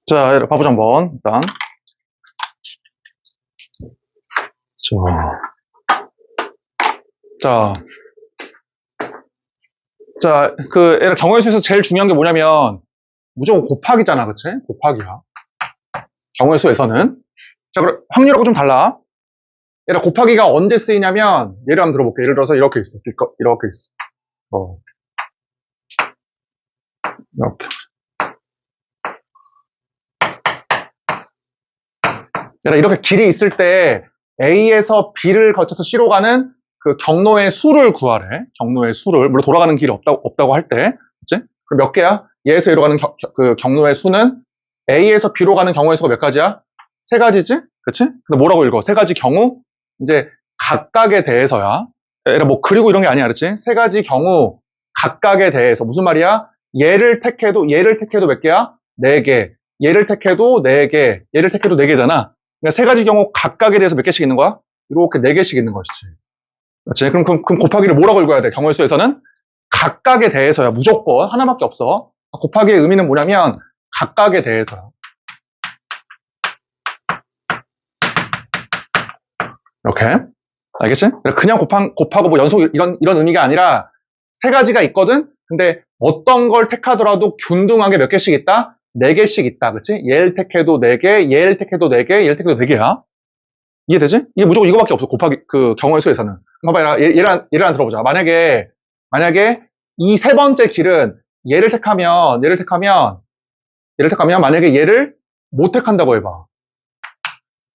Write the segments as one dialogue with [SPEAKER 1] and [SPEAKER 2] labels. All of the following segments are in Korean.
[SPEAKER 1] 자, 봐보자 한번 일단. 자, 경우의 수에서 제일 중요한 게 뭐냐면 무조건 곱하기잖아, 그치? 곱하기야. 경우의 수에서는. 자, 그럼 확률하고 좀 달라. 얘가 곱하기가 언제 쓰이냐면 예를 한번 들어볼게. 예를 들어서 이렇게 있어. 이렇게 있어. 이렇게. 얘가 이렇게 길이 있을 때 A에서 B를 거쳐서 C로 가는 그 경로의 수를 구하래. 경로의 수를. 물론 돌아가는 길이 없다고 할 때. 그치? 그럼 몇 개야? 얘에서 A로 가는 그 경로의 수는 A에서 B로 가는 경우의 수가 몇 가지야? 세 가지지? 그치? 근데 뭐라고 읽어? 세 가지 경우? 이제 각각에 대해서야. 얘가 뭐 그리고 이런 게 아니야, 그렇지? 세 가지 경우 각각에 대해서 무슨 말이야? 얘를 택해도 몇 개야? 네 개. 얘를 택해도 네 개. 얘를 택해도 네 개잖아. 그러니까 세 가지 경우 각각에 대해서 몇 개씩 있는 거야? 이렇게 네 개씩 있는 것이지. 그렇지? 그럼 곱하기를 뭐라고 읽어야 돼? 경우의 수에서는 각각에 대해서야. 무조건 하나밖에 없어. 곱하기의 의미는 뭐냐면 각각에 대해서야. 이렇게. 알겠지? 그냥 곱하고 뭐 연속 이런 의미가 아니라 세 가지가 있거든? 근데 어떤 걸 택하더라도 균등하게 몇 개씩 있다? 네 개씩 있다. 그치? 얘를 택해도 네 개, 얘를 택해도 네 개, 얘를 택해도 네 개야. 이해되지? 이게 무조건 이거밖에 없어. 곱하기, 경우의 수에서는. 봐봐, 예를 하나 들어보자. 만약에 이 세 번째 길은 얘를 택하면 만약에 얘를 못 택한다고 해봐.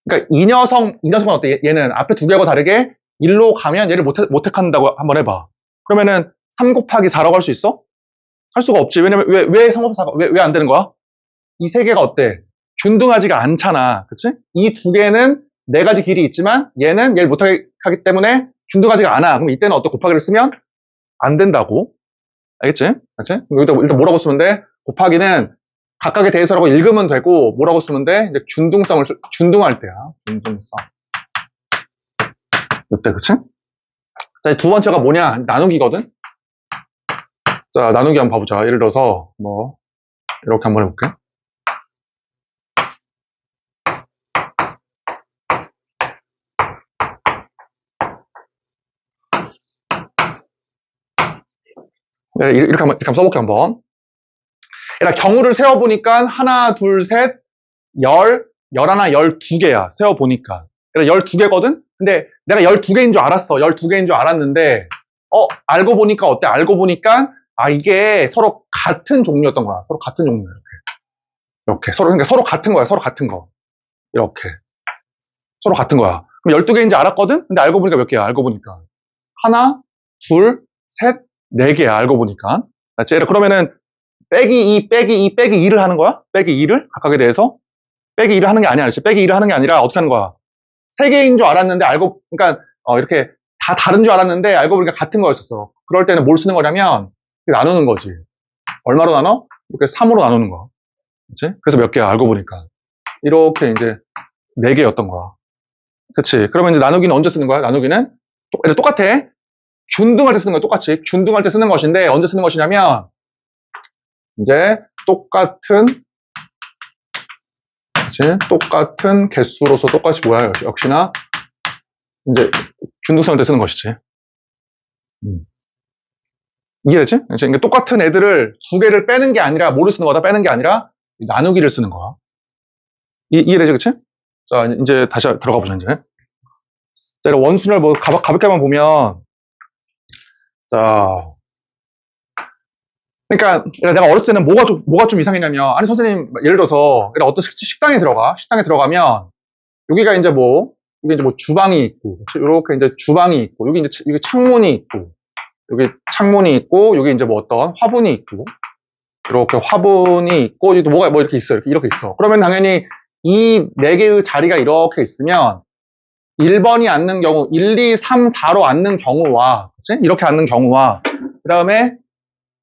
[SPEAKER 1] 그러니까 이 녀석은 어때? 얘는 앞에 두 개하고 다르게 1로 가면 얘를 못 택한다고 한번 해봐. 그러면은 3 곱하기 4라고 할 수 있어? 할 수가 없지. 왜냐면 왜 3 곱하기 4가 왜 안 되는 거야? 이 세 개가 어때? 균등하지가 않잖아. 그치? 이 두 개는 네 가지 길이 있지만 얘는 얘를 못하게 하기 때문에 균등하지가 않아. 그럼 이때는 어떤 곱하기를 쓰면 안 된다고. 알겠지? 그치? 일단 뭐라고 쓰면 돼? 곱하기는 각각에 대해서라고 읽으면 되고 뭐라고 쓰면 돼? 이제 균등할 때야. 균등성. 이때 그치? 자, 두 번째가 뭐냐? 나누기거든? 자, 나누기 한번 봐보자. 예를 들어서 뭐 이렇게 한번 해볼게. 네, 이렇게 한번 써볼게 한번. 경우를 세어보니까 하나, 둘, 셋, 열하나, 12개야. 세어보니까. 12개거든? 근데 내가 12개인 줄 알았어. 12개인 줄 알았는데 알고 보니까 어때? 알고 보니까 이게 서로 같은 종류였던 거야. 서로 같은 종류. 이렇게. 그러니까 서로 같은 거야. 서로 같은 거. 이렇게. 서로 같은 거야. 그럼 12개인지 알았거든? 근데 알고 보니까 몇 개야? 알고 보니까. 하나, 둘, 셋, 네 개야. 알고 보니까. 그러면은 빼기 2, 빼기 2, 빼기 2를 하는 거야? 빼기 2를? 각각에 대해서? 빼기 2를 하는 게 아니야. 그렇지? 빼기 2를 하는 게 아니라 어떻게 하는 거야? 3개인 줄 알았는데 그러니까 이렇게 다 다른 줄 알았는데 알고 보니까 같은 거였었어. 그럴 때는 뭘 쓰는 거냐면 나누는 거지. 얼마로 나눠? 이렇게 3으로 나누는 거야. 그치? 그래서 몇 개야? 알고 보니까. 이렇게 이제 4개였던 거야. 그치? 그러면 이제 나누기는 언제 쓰는 거야? 나누기는 똑같아. 균등할 때 쓰는 거야. 똑같이. 균등할 때 쓰는 것인데 언제 쓰는 것이냐면 이제 똑같은 개수로서 똑같이 뭐야? 역시나 이제 균등성을 때 쓰는 것이지. 이해되지? 그러니까 똑같은 애들을 두 개를 빼는 게 아니라 뭐를 쓰는 거다? 빼는 게 아니라 나누기를 쓰는 거야. 이해되지? 그치? 자, 이제 다시 들어가 보자, 이제. 자, 원순을 뭐 가볍게만 보면 자, 그러니까 내가 어렸을 때는 뭐가 좀 이상했냐면 아니 선생님 예를 들어서 어떤 식당에 들어가면 여기가 이제 뭐 주방이 있고 이렇게 이제 주방이 있고 여기 창문이 있고 여기 창문이 있고 여기 이제 뭐 어떤 화분이 있고 이렇게 화분이 있고 또 뭐가 뭐 이렇게 있어 이렇게 있어. 그러면 당연히 이 네 개의 자리가 이렇게 있으면 1번이 앉는 경우 1, 2, 3, 4로 앉는 경우와 그치? 이렇게 앉는 경우와 그 다음에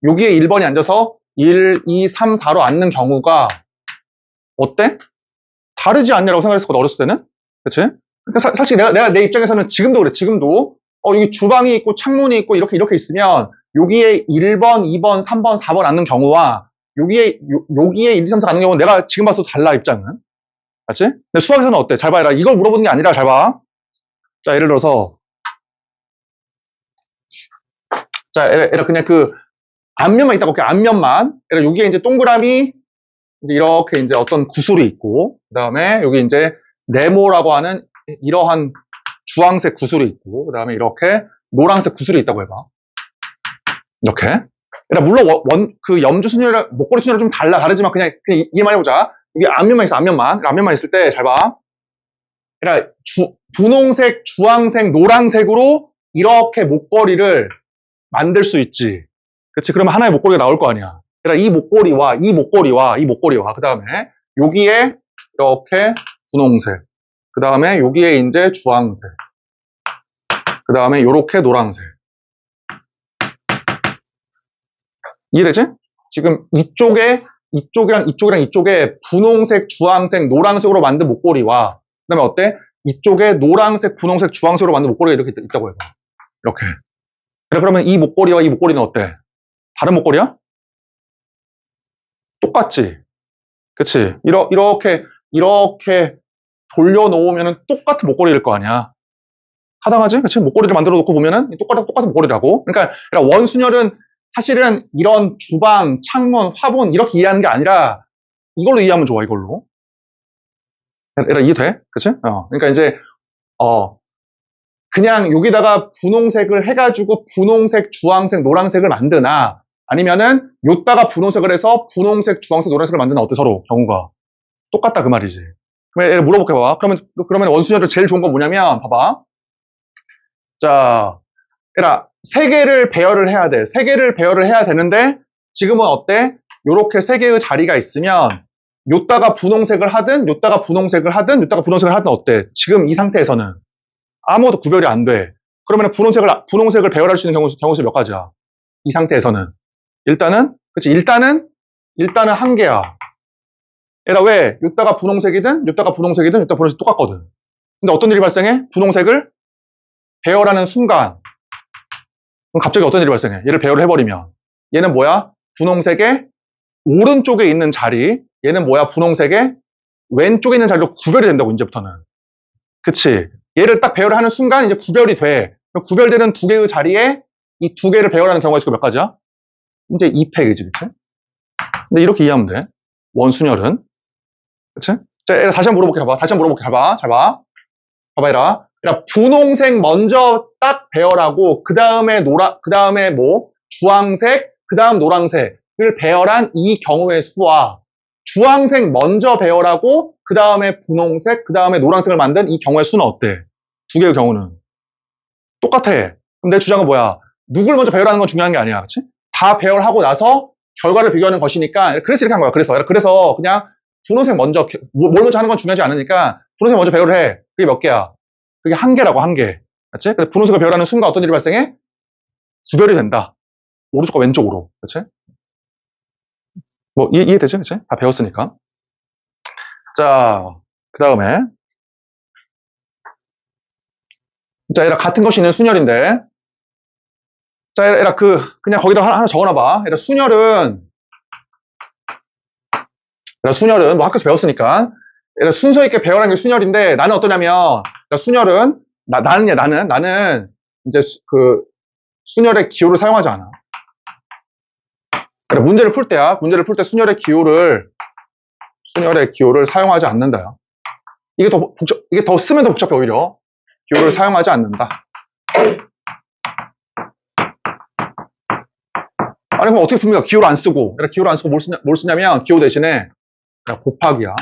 [SPEAKER 1] 여기에 1번이 앉아서 1, 2, 3, 4로 앉는 경우가 어때? 다르지 않냐라고 생각했었거든, 어렸을 때는. 그치? 그러니까 사실 내가 내 입장에서는 지금도 그래, 지금도. 여기 주방이 있고 창문이 있고 이렇게 있으면 여기에 1번, 2번, 3번, 4번 앉는 경우와 여기에 1, 2, 3, 4 앉는 경우는 내가 지금 봐도 달라, 입장은. 맞지? 근데 수학에서는 어때? 잘 봐라. 이걸 물어보는 게 아니라 잘 봐. 자, 예를 들어서. 자, 예를 그냥 그 앞면만 있다고 볼게. 앞면만. 예를 여기에 이제 동그라미 이제 이렇게 이제 어떤 구슬이 있고, 그 다음에 여기 이제 네모라고 하는 이러한 주황색 구슬이 있고, 그 다음에 이렇게 노란색 구슬이 있다고 해봐. 이렇게. 그러니까 물론 그 염주 순열이랑 목걸이 순열은 좀 다르지만 그냥 이해만 해보자. 이게 앞면만 있어, 앞면만 있을 때 잘 봐. 그러니까 분홍색, 주황색, 노란색으로 이렇게 목걸이를 만들 수 있지. 그렇지? 그러면 하나의 목걸이가 나올 거 아니야. 그러니까 이 목걸이와 그 다음에 여기에 이렇게 분홍색, 그 다음에 여기에 이제 주황색, 그 다음에 요렇게 노란색. 이해되지? 지금 이쪽이랑 이쪽에 분홍색, 주황색, 노란색으로 만든 목걸이와 그 다음에 어때? 이쪽에 노란색, 분홍색, 주황색으로 만든 목걸이가 이렇게 있다고 해봐. 이렇게. 그러면 이 목걸이와 이 목걸이는 어때? 다른 목걸이야? 똑같지? 그치? 이렇게 돌려놓으면 똑같은 목걸이일 거 아니야. 타당하지? 그치? 목걸이를 만들어 놓고 보면은 똑같은 목걸이라고. 그러니까 원순열은 사실은 이런 주방, 창문, 화분 이렇게 이해하는 게 아니라 이걸로 이해하면 좋아, 이걸로. 이해돼? 그치? 그러니까 이제, 그냥 여기다가 분홍색을 해가지고 분홍색, 주황색, 노란색을 만드나 아니면은 요따가 분홍색을 해서 분홍색, 주황색, 노란색을 만드나 어때, 서로 경우가. 똑같다, 그 말이지. 그러면 얘를 물어볼게 봐봐. 그러면 원순열도 제일 좋은 건 뭐냐면, 봐봐. 자, 얘라, 세 개를 배열을 해야 돼. 세 개를 배열을 해야 되는데, 지금은 어때? 요렇게 세 개의 자리가 있으면, 요따가 분홍색을 하든, 요따가 분홍색을 하든 어때? 지금 이 상태에서는. 아무것도 구별이 안 돼. 그러면 분홍색을 배열할 수 있는 경우 수 몇 가지야? 이 상태에서는. 일단은 한 개야. 얘라 왜? 요따가 분홍색이든 요따가 분홍색 똑같거든. 근데 어떤 일이 발생해? 분홍색을 배열하는 순간 그럼 갑자기 어떤 일이 발생해? 얘를 배열을 해버리면 얘는 뭐야? 분홍색의 오른쪽에 있는 자리, 얘는 뭐야? 분홍색의 왼쪽에 있는 자리로 구별이 된다고, 이제부터는. 그치? 얘를 딱 배열을 하는 순간 이제 구별이 돼. 구별되는 두 개의 자리에 이 두 개를 배열하는 경우가 있을 몇 가지야? 이제 2팩이지, 그치? 근데 이렇게 이해하면 돼. 원순열은. 그치? 자, 다시 한번 물어볼게, 봐봐. 잘 봐. 봐봐, 얘라. 분홍색 먼저 딱 배열하고, 그 다음에 주황색, 그 다음 노란색을 배열한 이 경우의 수와 주황색 먼저 배열하고, 그 다음에 분홍색, 그 다음에 노란색을 만든 이 경우의 수는 어때? 두 개의 경우는. 똑같아. 그럼 내 주장은 뭐야? 누굴 먼저 배열하는 건 중요한 게 아니야. 그치? 다 배열하고 나서 결과를 비교하는 것이니까, 그래서 이렇게 한 거야. 그래서 그냥 분홍색 먼저, 뭘 먼저 하는 건 중요하지 않으니까, 분홍색 먼저 배열을 해. 그게 몇 개야? 그게 한 개라고, 한 개. 그치? 근데 분홍색을 배열하는 순간 어떤 일이 발생해? 구별이 된다. 오른쪽과 왼쪽으로. 그치? 뭐, 이해되지? 그치? 다 배웠으니까. 자, 그 다음에. 자, 얘랑 같은 것이 있는 순열인데. 자, 얘랑 그냥 거기다 하나 적어놔봐. 얘랑 순열은 뭐 학교에서 배웠으니까. 얘랑 순서 있게 배열한 게 순열인데, 나는 어떠냐면, 순열은, 나는 이제 순열의 기호를 사용하지 않아. 문제를 풀 때 순열의 기호를 사용하지 않는다요. 이게 더 쓰면 더 복잡해, 오히려. 기호를 사용하지 않는다. 아니, 그럼 어떻게 풉니까? 기호를 안 쓰고 뭘 쓰냐면, 기호 대신에 곱하기야.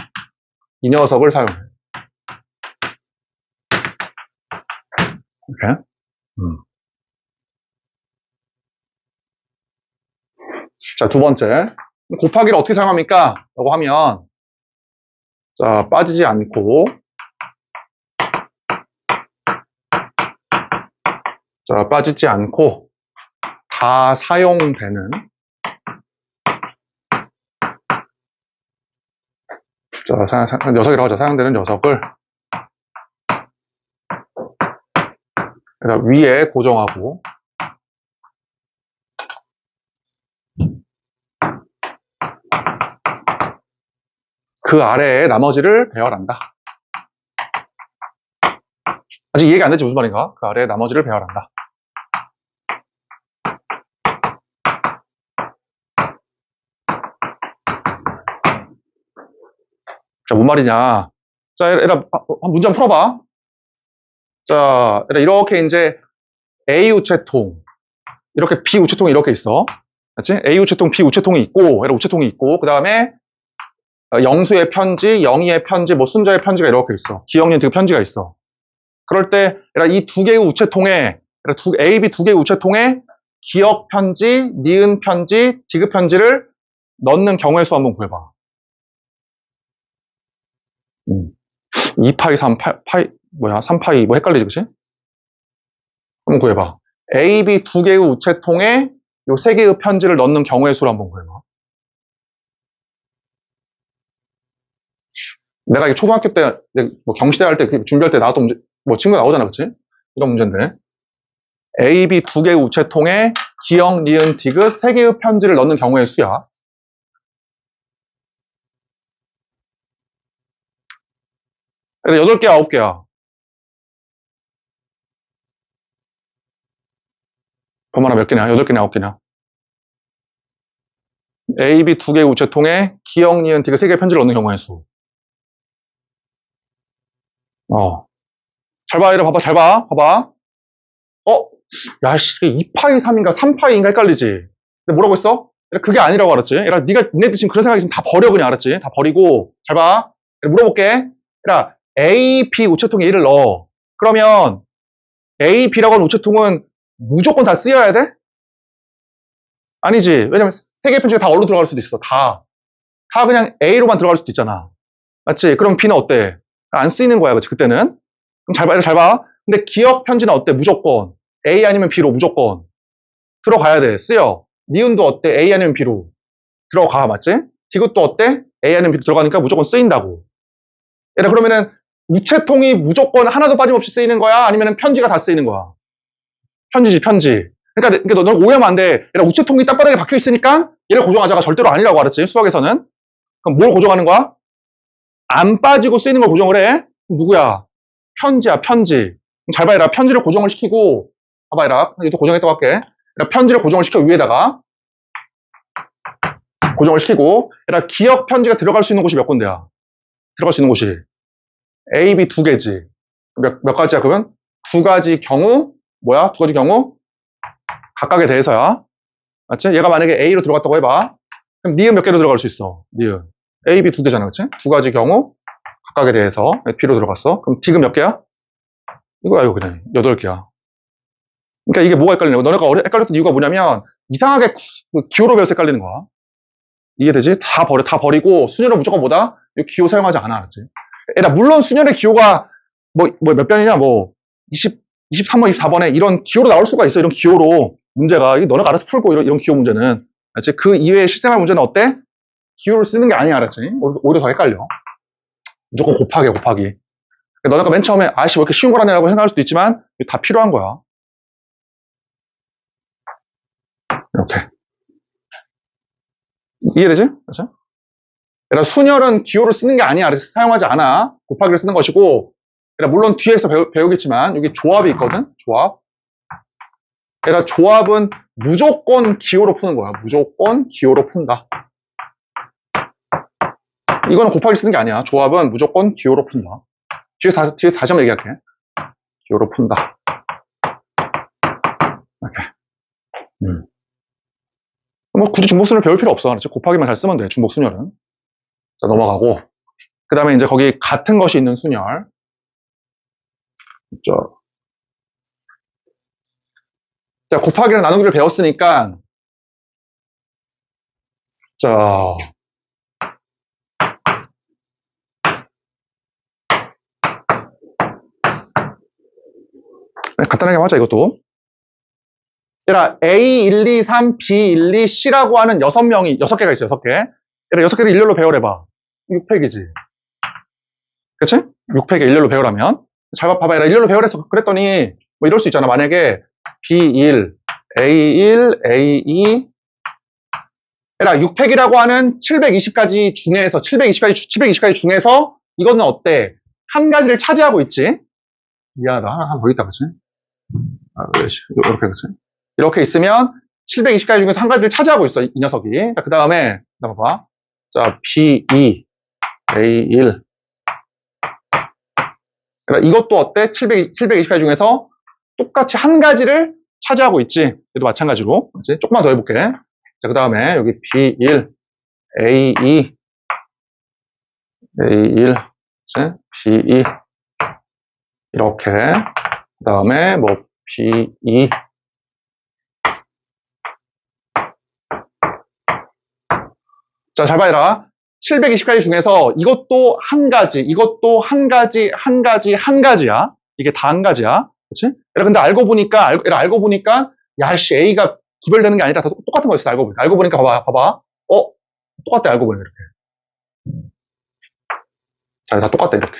[SPEAKER 1] 이 녀석을 사용해. 이렇게. 자, 두 번째. 곱하기를 어떻게 사용합니까? 라고 하면, 자, 빠지지 않고, 다 사용되는, 자, 녀석이라고 하죠. 사용되는 녀석을 그러니까 위에 고정하고 그 아래에 나머지를 배열한다. 아직 이해가 안 되지 무슨 말인가? 그 아래에 나머지를 배열한다. 자, 뭔 말이냐? 자, 얘들아, 문제 한번 풀어봐. 자, 얘들아, 이렇게 이제 A 우체통, 이렇게 B 우체통이 이렇게 있어. 맞지? A 우체통, B 우체통이 있고, 얘들아, 우체통이 있고, 그 다음에 영수의 편지, 영희의 편지, 뭐 순자의 편지가 이렇게 있어. 기영님 그 편지가 있어. 그럴 때, 얘들아, 이 두 개의 우체통에, A, B 두 개의 우체통에 기억 편지, 니은 편지, 디귿 편지를 넣는 경우의 수 한번 구해봐. 2파이, 3파이, 3파이, 뭐 헷갈리지, 그치? 한번 구해봐. A, B 두 개의 우체통에 요 세 개의 편지를 넣는 경우의 수를 한번 구해봐. 내가 이게 초등학교 때, 뭐 경시대 할 때, 준비할 때 나왔던 문제, 뭐 친구 나오잖아, 그치? 이런 문제인데. A, B 두 개의 우체통에 기억, 니은, 디귿 세 개의 편지를 넣는 경우의 수야. 그래서 8개, 9개야. 범하나 몇 개냐? 8개냐, 9개냐? A, B 두 개의 우체통에 기억, 니은, 디귿 세 개의 편지를 넣는 경우의 수. 잘 봐, 이래 봐봐, 잘 봐, 봐봐. 야, 씨, 2파이 3인가 3파이인가 헷갈리지? 근데 뭐라고 했어? 그게 아니라고 알았지? 얘들아, 니네들 지금 그런 생각이 있으면 다 버려, 그냥 알았지? 다 버리고, 잘 봐. 물어볼게. 얘들아, A, B 우체통에 1을 넣어. 그러면 A, B라고 하는 우체통은 무조건 다 쓰여야 돼? 아니지. 왜냐면 세 개의 편지가 다 어디로 들어갈 수도 있어. 다 그냥 A로만 들어갈 수도 있잖아. 맞지? 그럼 B는 어때? 안 쓰이는 거야, 그치? 그때는. 그럼 잘 봐, 잘 봐. 근데 기억 편지는 어때? 무조건. A 아니면 B로 무조건. 들어가야 돼. 쓰여. 니은도 어때? A 아니면 B로. 들어가, 맞지? 디귿도 어때? A 아니면 B로 들어가니까 무조건 쓰인다고. 얘들아, 그러면은 우체통이 무조건 하나도 빠짐없이 쓰이는 거야? 아니면 편지가 다 쓰이는 거야? 편지지, 편지. 그러니까 너는 오해하면 안 돼. 얘들아, 우체통이 땅바닥에 박혀 있으니까 얘를 고정하자가 절대로 아니라고 알았지? 수학에서는. 그럼 뭘 고정하는 거야? 안 빠지고 쓰이는 걸 고정을 해? 누구야? 편지야, 편지. 잘 봐라. 편지를 고정을 시키고, 봐봐라. 이것도 고정했다고 할게. 편지를 고정을 시켜, 위에다가. 고정을 시키고, 기억 편지가 들어갈 수 있는 곳이 몇 군데야? 들어갈 수 있는 곳이. A, B 두 개지. 몇 가지야, 그러면? 두 가지 경우, 뭐야? 두 가지 경우? 각각에 대해서야. 맞지? 얘가 만약에 A로 들어갔다고 해봐. 그럼 니은 몇 개로 들어갈 수 있어? 니은. A, B 두 개잖아, 그치? 두 가지 경우, 각각에 대해서 B로 들어갔어. 그럼 디귿 몇 개야? 이거야, 이거 그냥. 8개야. 그러니까 이게 뭐가 헷갈리냐고. 너네가 헷갈렸던 이유가 뭐냐면, 이상하게 기호로 배워서 헷갈리는 거야. 이해되지? 다 버리고, 순열은 무조건 뭐다? 이 기호 사용하지 않아, 알았지? 물론 순열의 기호가, 몇 변이냐, 23번, 24번에 이런 기호로 나올 수가 있어, 이런 기호로. 문제가. 이게 너네가 알아서 풀고, 이런 기호 문제는. 알았지? 그 이외의 실생활 문제는 어때? 기호를 쓰는 게 아니야, 알았지? 오히려 더 헷갈려. 무조건 곱하기. 너네가 맨 처음에, 아씨, 왜 이렇게 쉬운 거라냐라고 생각할 수도 있지만, 이게 다 필요한 거야. 이렇게. 이해되지? 그렇죠? 그러니까 순열은 기호를 쓰는 게 아니야. 그래서 사용하지 않아. 곱하기를 쓰는 것이고, 그러니까 물론 뒤에서 배우겠지만, 여기 조합이 있거든? 조합. 그러니까 조합은 무조건 기호로 푸는 거야. 무조건 기호로 푼다. 이거는 곱하기 쓰는 게 아니야. 조합은 무조건 기호로 푼다. 뒤에 다시 한번 얘기할게. 기호로 푼다. 이렇게. 굳이 중복순열 배울 필요 없어. 그렇지? 곱하기만 잘 쓰면 돼. 중복순열은. 자, 넘어가고. 그 다음에 이제 거기 같은 것이 있는 순열. 자, 곱하기랑 나누기를 배웠으니까, 자, 간단하게 하자, 이것도. 얘들아, A, 1, 2, 3, B, 1, 2, C라고 하는 6개가 있어, 6개. 얘들아, 6개를 일렬로 배열해봐. 6팩이지. 그치? 6팩에 일렬로 배열하면. 잘 봐봐, 얘들아, 일렬로 배열했어. 그랬더니, 뭐 이럴 수 있잖아. 만약에 B1, A1, A2, 얘라 6팩이라고 하는 720가지 중에서, 720가지 중에서 이거는 어때? 한 가지를 차지하고 있지? 미안하다. 하나 더 있다, 그치? 이렇게, 그치? 이렇게 있으면 720가지 중에서 한 가지를 차지하고 있어, 이 녀석이. 자, 그 다음에, 봐봐. 자, B2, A1. 그러니까 이것도 어때? 720가지 중에서 똑같이 한 가지를 차지하고 있지. 얘도 마찬가지로. 그치? 조금만 더 해볼게. 자, 그 다음에 여기 B1, A2, A1, 그치? B2. 이렇게. 그 다음에 뭐 B2. 자, 잘 봐라. 720가지 중에서 이것도 한 가지, 이것도 한 가지, 한 가지, 한 가지야. 이게 다 한 가지야. 그치? 근데 알고 보니까, 야, 씨, A가 구별되는 게 아니라 다 똑같은 거였어, 알고 보니까. 알고 보니까 봐봐. 똑같다, 알고 보니까, 이렇게. 자, 다 똑같다, 이렇게.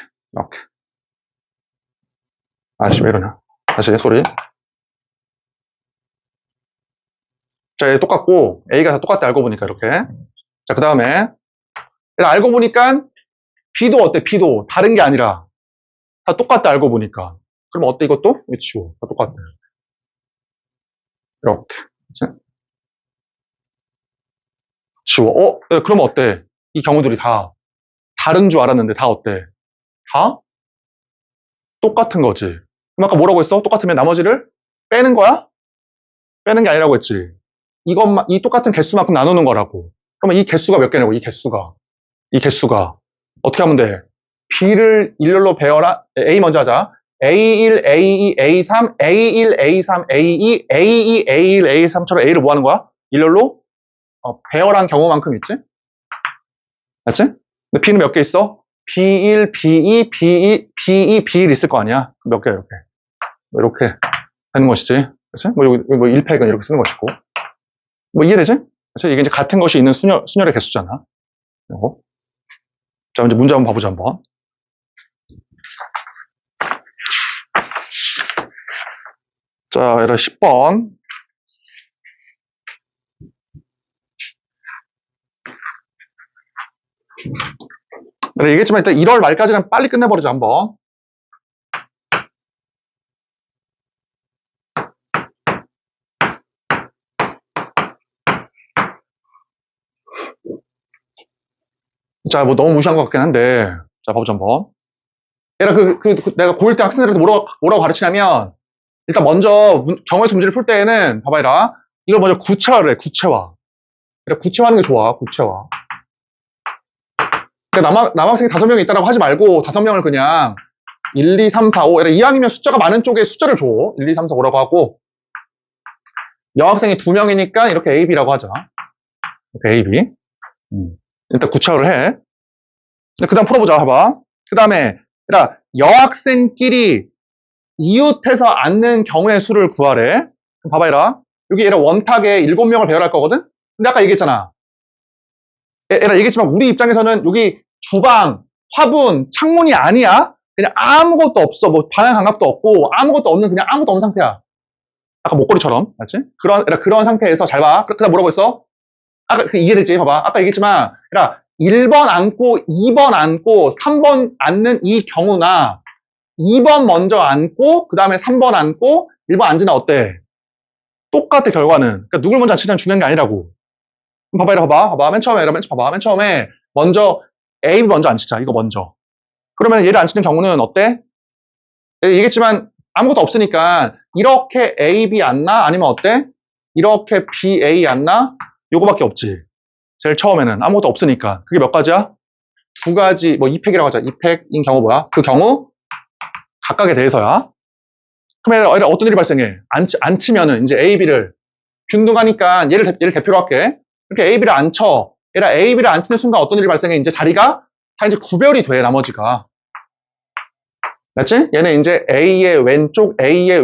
[SPEAKER 1] 아씨, 왜 이러냐. 다시, 소리. 자, 얘 똑같고, A가 다 똑같다, 알고 보니까, 이렇게. 자, 그 다음에, 알고 보니까, B도 어때, B도. 다른 게 아니라, 다 똑같다, 알고 보니까. 그럼 어때, 이것도? 이거 지워. 다 똑같다. 이렇게. 그치? 지워. 그러면 어때? 이 경우들이 다 다른 줄 알았는데 다 어때? 다 똑같은 거지. 그럼 아까 뭐라고 했어? 똑같으면 나머지를 빼는 거야? 빼는 게 아니라고 했지. 이 똑같은 개수만큼 나누는 거라고. 그러면 이 개수가 몇 개냐고, 이 개수가. 어떻게 하면 돼? B를 일렬로 배열한, A 먼저 하자. A1, A2, A3, A1, A3, A2, A2, A1, A3처럼 A를 뭐 하는 거야? 일렬로 배열한 경우만큼 있지? 맞지? 근데 B는 몇 개 있어? B1, B2, B2, B2, B1 있을 거 아니야? 몇 개, 이렇게 되는 것이지. 그치? 뭐, 여기, 뭐 1팩은 이렇게 쓰는 것이고. 뭐 이해되지? 그치? 이게 이제 같은 것이 있는 순열의 개수잖아. 이거. 자, 이제 문제 한번 봐보자, 한번. 자, 얘들아, 10번. 내가 얘기했지만 일단 1월 말까지는 빨리 끝내버리자, 한번. 자, 뭐 너무 무시한 것 같긴 한데. 자, 봐보자, 한번. 얘들아, 내가 고1 때 학생들한테 뭐라고 가르치냐면, 일단 먼저 경우에서 문제를 풀 때에는, 봐봐, 얘들아. 이걸 먼저 구체화를 해, 구체화. 그래, 구체화하는 게 좋아, 구체화. 그러니까 남학생이 5명이 있다라고 하지 말고 5명을 그냥 1, 2, 3, 4, 5 이왕이면 숫자가 많은 쪽에 숫자를 줘. 1, 2, 3, 4, 5라고 하고 여학생이 2명이니까 이렇게 A, B라고 하자. 이렇게 A, B. 일단 구체화를 해. 그 다음 풀어보자. 봐봐. 그 다음에 여학생끼리 이웃해서 앉는 경우의 수를 구하래. 봐봐, 여기 원탁에 7명을 배열할 거거든? 근데 아까 얘기했잖아. 얘기했지만 우리 입장에서는 여기 주방, 화분, 창문이 아니야. 그냥 아무것도 없어. 뭐 반환 감각도 없고 아무것도 없는 그냥 아무것도 없는 상태야. 아까 목걸이처럼, 맞지? 그런 상태에서 잘 봐. 그다음 뭐라고 했어? 아까 이해되지? 봐봐. 아까 얘기했지만, 1번 앉고 2번 앉고 3번 앉는 이 경우나 2번 먼저 앉고 그 다음에 3번 앉고 1번 앉으나 어때? 똑같아 결과는. 그러니까 누굴 먼저 앉히냐는 중요한 게 아니라고. 봐봐. 맨 처음에 먼저 A 먼저 앉히자. 이거 먼저. 그러면 얘를 앉히는 경우는 어때? 얘기했지만 아무것도 없으니까 이렇게 A, B 앉나? 아니면 어때? 이렇게 B, A 앉나? 요거밖에 없지. 제일 처음에는 아무것도 없으니까. 그게 몇 가지야? 2가지, 뭐 2팩이라고 하자. 2팩인 경우 뭐야? 그 경우 각각에 대해서야. 그러면 어떤 일이 발생해? 앉히면은 이제 A, B를 균등하니까 얘를 대표로 할게. 이렇게 A, B를 앉혀. A, B를 앉히는 순간 어떤 일이 발생해? 이제 자리가 다 이제 구별이 돼, 나머지가. 맞지? 얘는 이제 A의 왼쪽, B의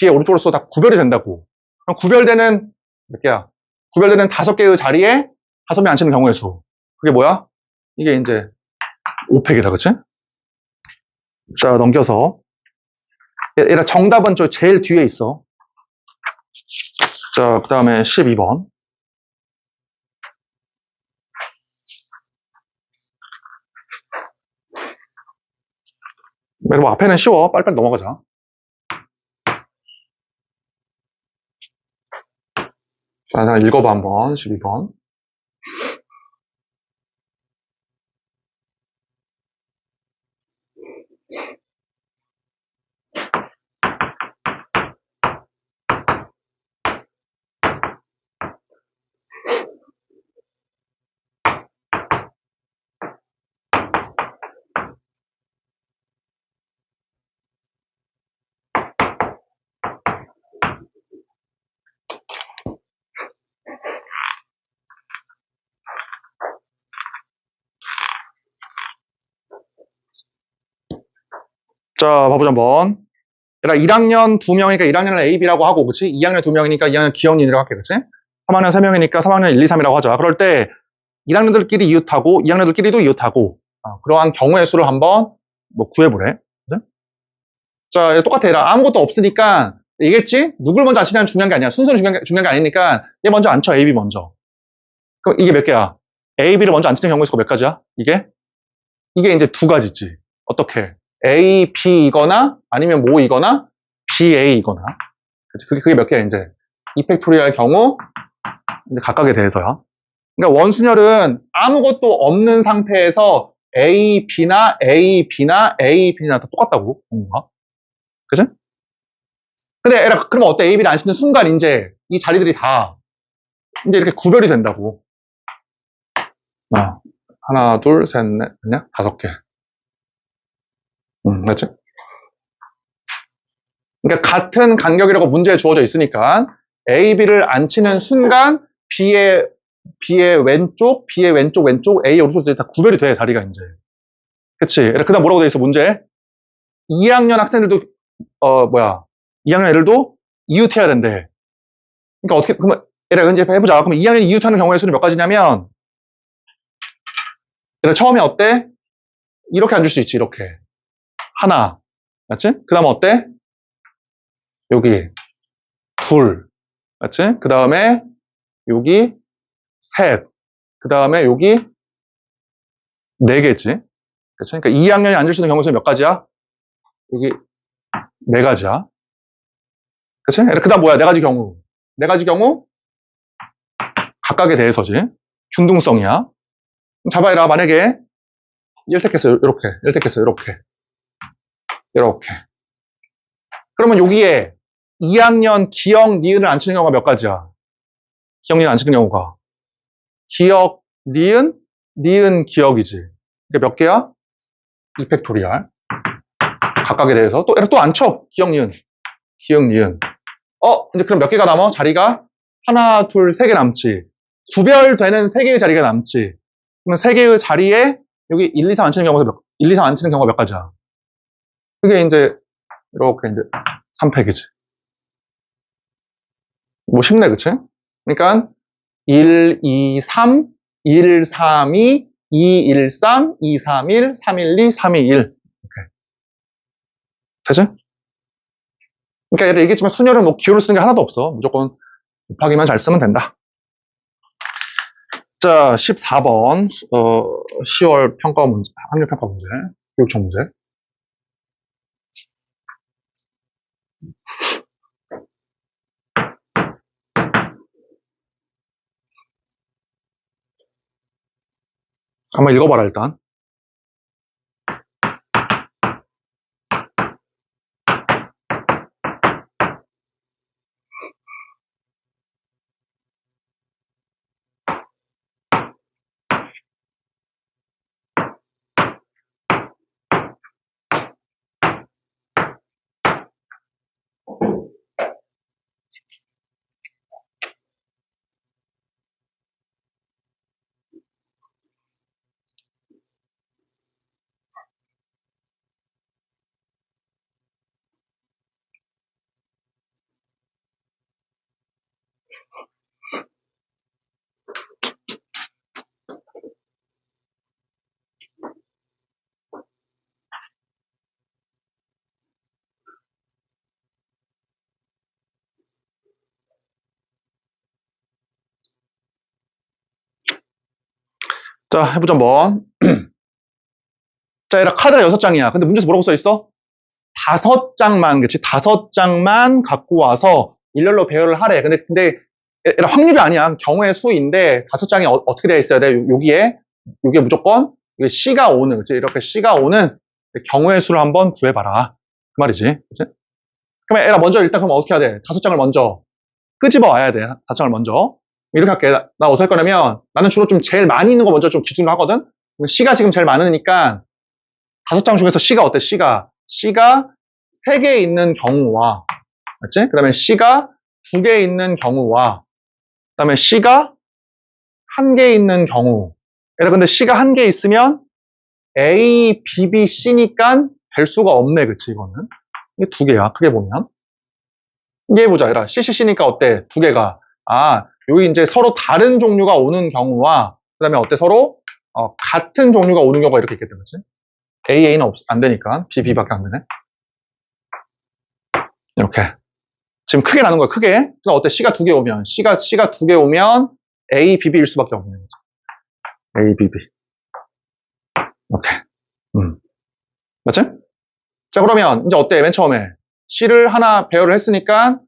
[SPEAKER 1] 오른쪽으로 다 구별이 된다고. 그럼 구별되는, 몇 개야? 구별되는 5개의 자리에 5명 앉히는 경우의 수. 그게 뭐야? 이게 이제 5팩이다, 그치? 자, 넘겨서. 얘들아, 정답은 저 제일 뒤에 있어. 자, 그 다음에 12번. 뭐 앞에는 쉬워. 빨리빨리 넘어가자. 자, 나 읽어봐, 한번. 12번. 자, 봐보자, 한번. 얘들아, 1학년 2명이니까 1학년을 A, B라고 하고, 그치? 2학년 2명이니까 2학년 기억니이라고 할게, 그치? 3학년 3명이니까 3학년 1, 2, 3이라고 하자. 그럴 때 1학년들끼리 이웃하고 2학년들끼리도 이웃하고 그러한 경우의 수를 한번 뭐 구해보래. 그치? 자, 똑같아. 얘들아. 아무것도 없으니까 얘기했지? 누굴 먼저 앉히냐는 중요한 게 아니야. 순서는 중요한 게 아니니까 얘 먼저 앉혀. A, B 먼저. 그럼 이게 몇 개야? A, B를 먼저 앉히는 경우의 수가 몇 가지야? 이게 이제 두 가지지. 어떻게? A, B이거나 아니면 모이거나 B, A이거나. 그치? 그게 몇 개야, 이제. 이펙토리얼 경우 이제 각각에 대해서야. 그러니까 원순열은 아무것도 없는 상태에서 A, B나 A, B나 A, B나 다 똑같다고. 뭔가. 그치? 근데 그러면 어때? A, B를 안 씻는 순간 이제 이 자리들이 다 이제 이렇게 구별이 된다고. 하나, 둘, 셋, 넷, 그냥 5개. 맞지? 그러니까 같은 간격이라고 문제에 주어져 있으니까 A, B를 안 치는 순간 B의 왼쪽, B의 왼쪽, A의 오른쪽 다 구별이 돼, 자리가 이제. 그치? 그 다음 뭐라고 돼 있어, 문제? 2학년 학생들도, 2학년 애들도 이웃해야 된대. 그러니까 어떻게, 그러면, 얘들아, 이제 해보자. 그럼 2학년이 이웃하는 경우의 수는 몇 가지냐면, 얘들아, 처음에 어때? 이렇게 앉을 수 있지, 이렇게. 하나. 맞지? 그 다음에 어때? 여기. 둘. 맞지? 그 다음에 여기 셋. 그 다음에 여기 네 개지. 그치? 그러니까 2학년이 앉을 수 있는 경우의 수는 몇 가지야? 여기 네 가지야. 그치? 그 다음 뭐야? 네 가지 경우. 네 가지 경우? 각각에 대해서지. 균등성이야. 잡아라. 만약에 1택했어요. 이렇게. 1택했어요. 이렇게. 이렇게. 그러면 여기에 2학년 기억, 니은을 안 치는 경우가 몇 가지야? 기억, 니은 안 치는 경우가. 기억, 니은, 니은, 기억이지. 이게 몇 개야? 이펙토리알. 각각에 대해서. 또 안 쳐. 기억, 니은. 기억, 니은. 이제 그럼 몇 개가 남아? 자리가? 하나, 둘, 세 개 남지. 구별되는 세 개의 자리가 남지. 그러면 세 개의 자리에 여기 1, 2, 3 안 치는 경우가 1, 2, 3 안 치는 경우가 몇 가지야? 그게 이제 이렇게 이제 3팩이지. 뭐 쉽네, 그치? 그러니까 1, 2, 3, 1, 3, 2, 2, 1, 3, 2, 3, 1, 3, 1, 2, 3, 2, 1. 이렇게. 되지? 그러니까 얘를 얘기했지만 순열은 뭐 기호를 쓰는 게 하나도 없어. 무조건 곱하기만 잘 쓰면 된다. 자, 14번 10월 평가 문제, 학력 평가 문제, 교육청 문제. 한번 읽어봐라 일단. 자, 해보자 한번. 자, 얘라 카드가 6장이야. 근데 문제에서 뭐라고 써있어? 5장만, 그치? 5장만 갖고 와서 일렬로 배열을 하래. 근데 얘라 확률이 아니야. 경우의 수인데 5장이 어떻게 되어 있어야 돼? 여기에 무조건 이게 C가 5는, 그치? 이렇게 C가 5는 경우의 수를 한번 구해봐라. 그 말이지. 그치? 그러면 얘라 먼저 일단 그럼 어떻게 해야 돼? 5장을 먼저 끄집어 와야 돼. 5장을 먼저. 이렇게 할게. 나 어떻게 할 거냐면 나는 주로 좀 제일 많이 있는 거 먼저 좀 기준으로 하거든? C가 지금 제일 많으니까 5장 중에서 C가 어때? C가 3개 있는 경우와, 맞지? 그 다음에 C가 2개 있는 경우와, 그 다음에 C가 1개 있는 경우. 얘들아, 근데 C가 1개 있으면 A, B, B, C니까 될 수가 없네, 그치, 이거는. 이게 2개야, 크게 보면. 이해해보자, 얘들아. CCC니까 어때? 2개가. 여기 이제 서로 다른 종류가 오는 경우와, 그 다음에 어때? 서로, 같은 종류가 오는 경우가 이렇게 있겠다, 그치? AA는 안 되니까. B, B밖에 안 되네. 이렇게. 지금 크게 나눈 거야, 크게. 그럼 어때? C가 2개 오면. C가 2개 오면 A, B, B일 수밖에 없는 거죠. A, B, B. 이렇게. 맞지? 자, 그러면 이제 어때? 맨 처음에. C를 하나 배열을 했으니까,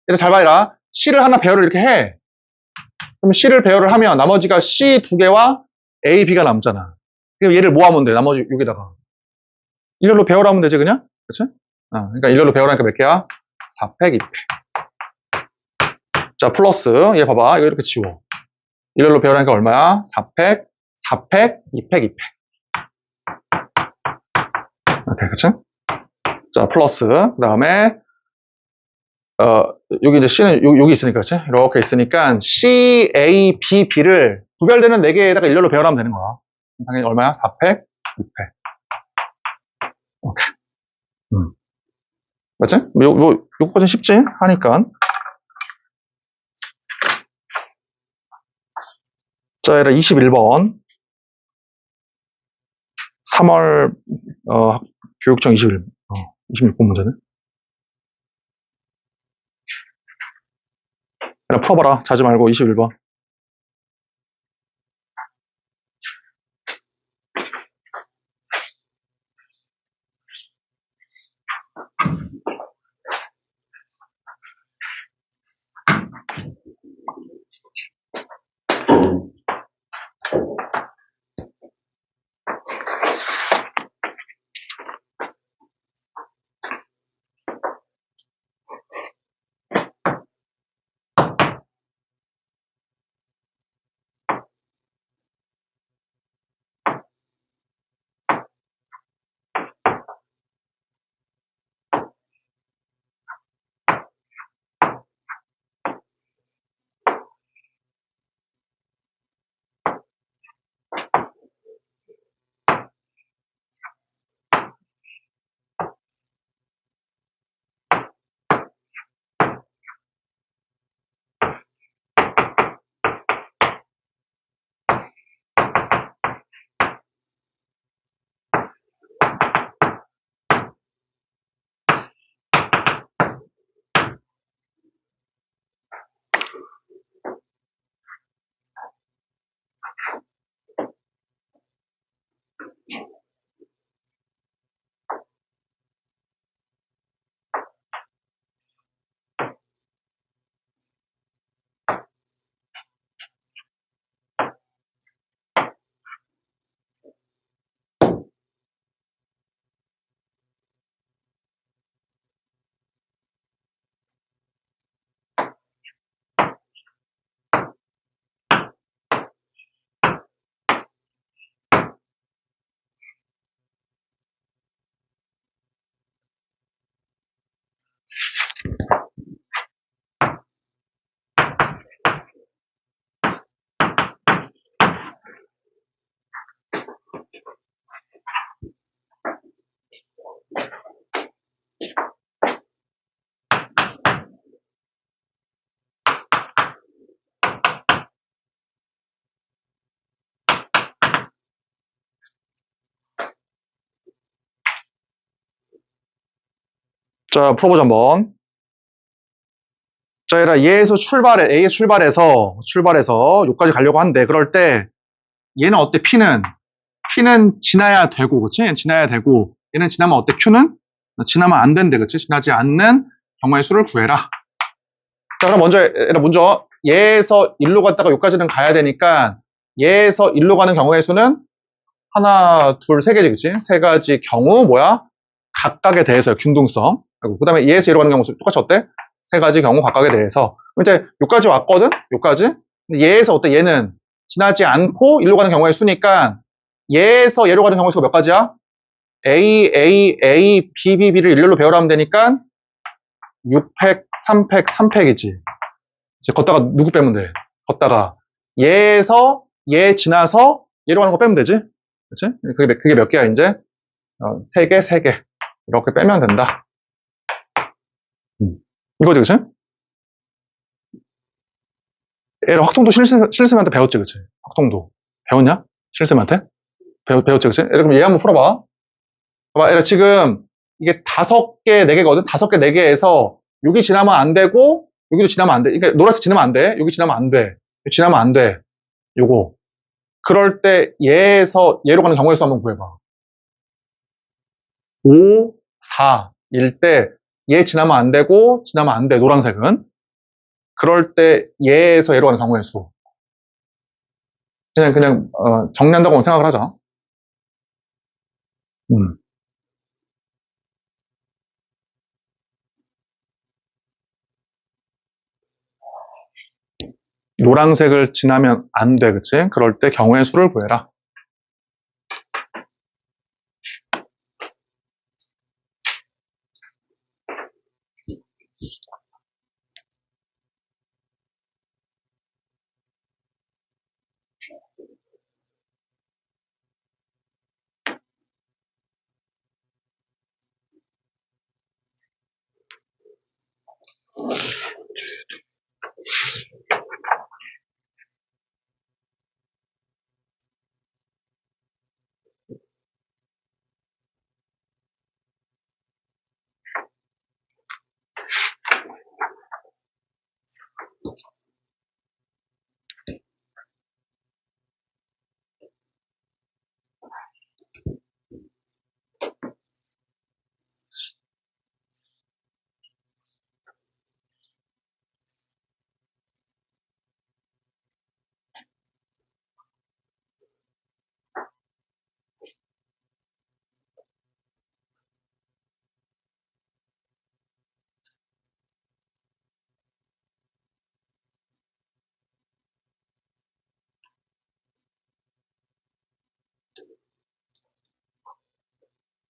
[SPEAKER 1] 얘들 잘 봐라. C를 하나 배열을 이렇게 해. 그럼 C를 배열을 하면 나머지가 C 2개와 A, B가 남잖아. 그럼 얘를 모아면 돼. 나머지 여기다가. 일렬로 배열하면 되지, 그냥? 그치? 그러니까 일렬로 배열하니까 몇 개야? 4팩, 2팩. 자, 플러스. 얘 봐봐. 이거 이렇게 지워. 일렬로 배열하니까 얼마야? 4팩, 4팩, 2팩, 2팩. 이렇게, 그치? 자, 플러스. 그 다음에, 여기 이제 C는 여기 있으니까, 그치? 이렇게 있으니까, C, A, B, B를 구별되는 4개에다가 일렬로 배열하면 되는 거야. 당연히 얼마야? 4팩, 2팩. 오케이. 맞지? 요거까지는 쉽지? 하니까. 자, 얘라 21번. 3월, 교육청 26번 문제네. 얘라 풀어봐라. 자지 말고 21번. 자, 풀어보자, 한번. 자, 얘라 A에서 출발해서 여기까지 가려고 한대. 그럴 때, 얘는 어때? P는 지나야 되고, 그치? 얘는 지나야 되고, 얘는 지나면 어때? Q는 지나면 안 된대, 그치? 지나지 않는 경우의 수를 구해라. 자, 그럼 먼저 얘에서 1로 갔다가 여기까지는 가야 되니까 얘에서 1로 가는 경우의 수는 하나, 둘, 세 개지, 그치? 세 가지 경우, 뭐야? 각각에 대해서요, 균등성. 그 다음에 얘에서 1로 가는 경우 수 똑같이 어때? 세 가지 경우 각각에 대해서. 이제 여기까지 왔거든? 여기까지? 근데 얘에서 어때? 얘는 지나지 않고 1로 가는 경우의 수니까 얘에서 얘로 가는 경우의 수가 몇 가지야? A, A, A, B, B, B를 일렬로 배열하면 되니까 6팩, 3팩, 3팩이지. 이제 걷다가 누구 빼면 돼? 걷다가 얘에서 얘 지나서 얘로 가는 거 빼면 되지? 그치? 그게 몇 개야, 이제? 3개, 3개. 이렇게 빼면 된다. 이거지, 그치? 얘를 확통도 실쌤한테 배웠지, 그치? 확통도. 배웠냐? 실쌤한테? 배웠지, 그치? 그럼 얘 한번 풀어봐. 봐봐, 얘가 지금 이게 5개, 4개거든? 5개, 4개에서 여기 지나면 안 되고, 여기도 지나면 안 돼. 그러니까 노란색 지나면 안 돼. 여기 지나면 안 돼. 여기 지나면 안 돼. 요거. 그럴 때 얘에서 얘로 가는 경우의 수 한번 구해봐. 5, 4일 때 얘 지나면 안 되고 지나면 안 돼. 노란색은. 그럴 때 얘에서 얘로 가는 경우의 수. 그냥 정리한다고 생각을 하자. 노란색을 지나면 안 돼, 그치? 그럴 때 경우의 수를 구해라.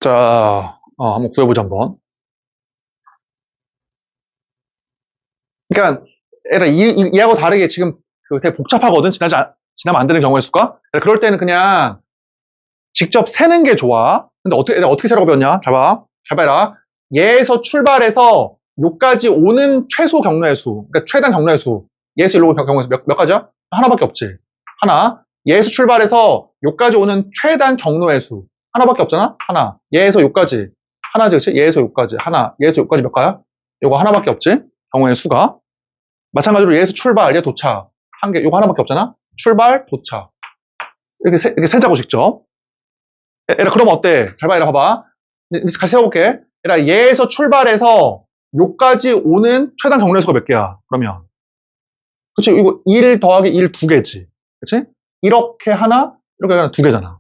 [SPEAKER 1] 자, 한번 구해보자, 한번. 그러니까, 얘하고 다르게 지금 되게 복잡하거든? 지나면 안 되는 경우의 수가? 그럴 때는 그냥 직접 세는 게 좋아. 근데 어떻게 세라고 배웠냐? 잘 봐라. 얘에서 출발해서 요까지 오는 최소 경로의 수, 그러니까 최단 경로의 수. 얘에서 일로 경로의 수 몇 가지야? 하나밖에 없지. 하나. 얘에서 출발해서 요까지 오는 최단 경로의 수. 하나밖에 없잖아? 하나. 얘에서 요까지. 하나지, 그치? 얘에서 요까지. 하나. 얘에서 요까지 몇 가야? 요거 하나밖에 없지? 경우의 수가. 마찬가지로 얘에서 출발, 얘 도착. 한 개. 요거 하나밖에 없잖아? 출발, 도착. 이렇게 세자고 직접. 얘라, 그럼 어때? 잘 봐, 얘라, 봐봐. 이제 같이 세워볼게. 얘라, 얘에서 출발해서 요까지 오는 최단 경로의 수가 몇 개야? 그러면. 그치? 이거 1 더하기 1 두 개지. 그치? 이렇게 하나, 이렇게 하나 두 개잖아.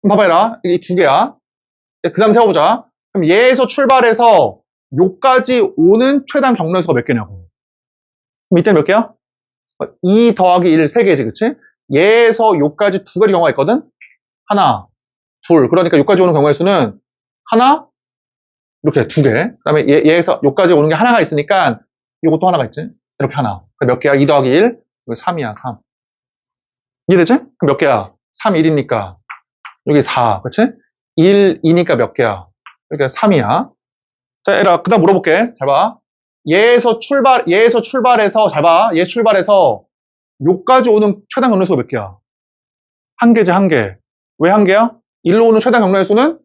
[SPEAKER 1] 그럼 봐봐, 얘라. 이게 두 개야. 그 다음 세워보자. 그럼 얘에서 출발해서 요까지 오는 최단 경로의 수가 몇 개냐고. 그럼 이때는 몇 개야? 2 더하기 1 세 개지, 그치? 얘에서 요까지 두 가지 경우가 있거든? 하나, 둘. 그러니까 여기까지 오는 경우의 수는 하나, 이렇게 두 개. 그 다음에 얘에서 여기까지 오는 게 하나가 있으니까 이것도 하나가 있지. 이렇게 하나. 몇 개야? 2 더하기 1. 여기 3이야, 3. 이해되지? 그럼 몇 개야? 3, 1이니까. 여기 4. 그치? 1, 2니까 몇 개야? 여기 3이야. 자, 얘들아, 그 다음 물어볼게. 잘 봐. 얘에서 출발해서, 잘 봐. 얘 출발해서 여기까지 오는 최단 경로의 수가 몇 개야? 한 개지, 한 개. 왜 한 개야? 1로 오는 최단 경로의 수는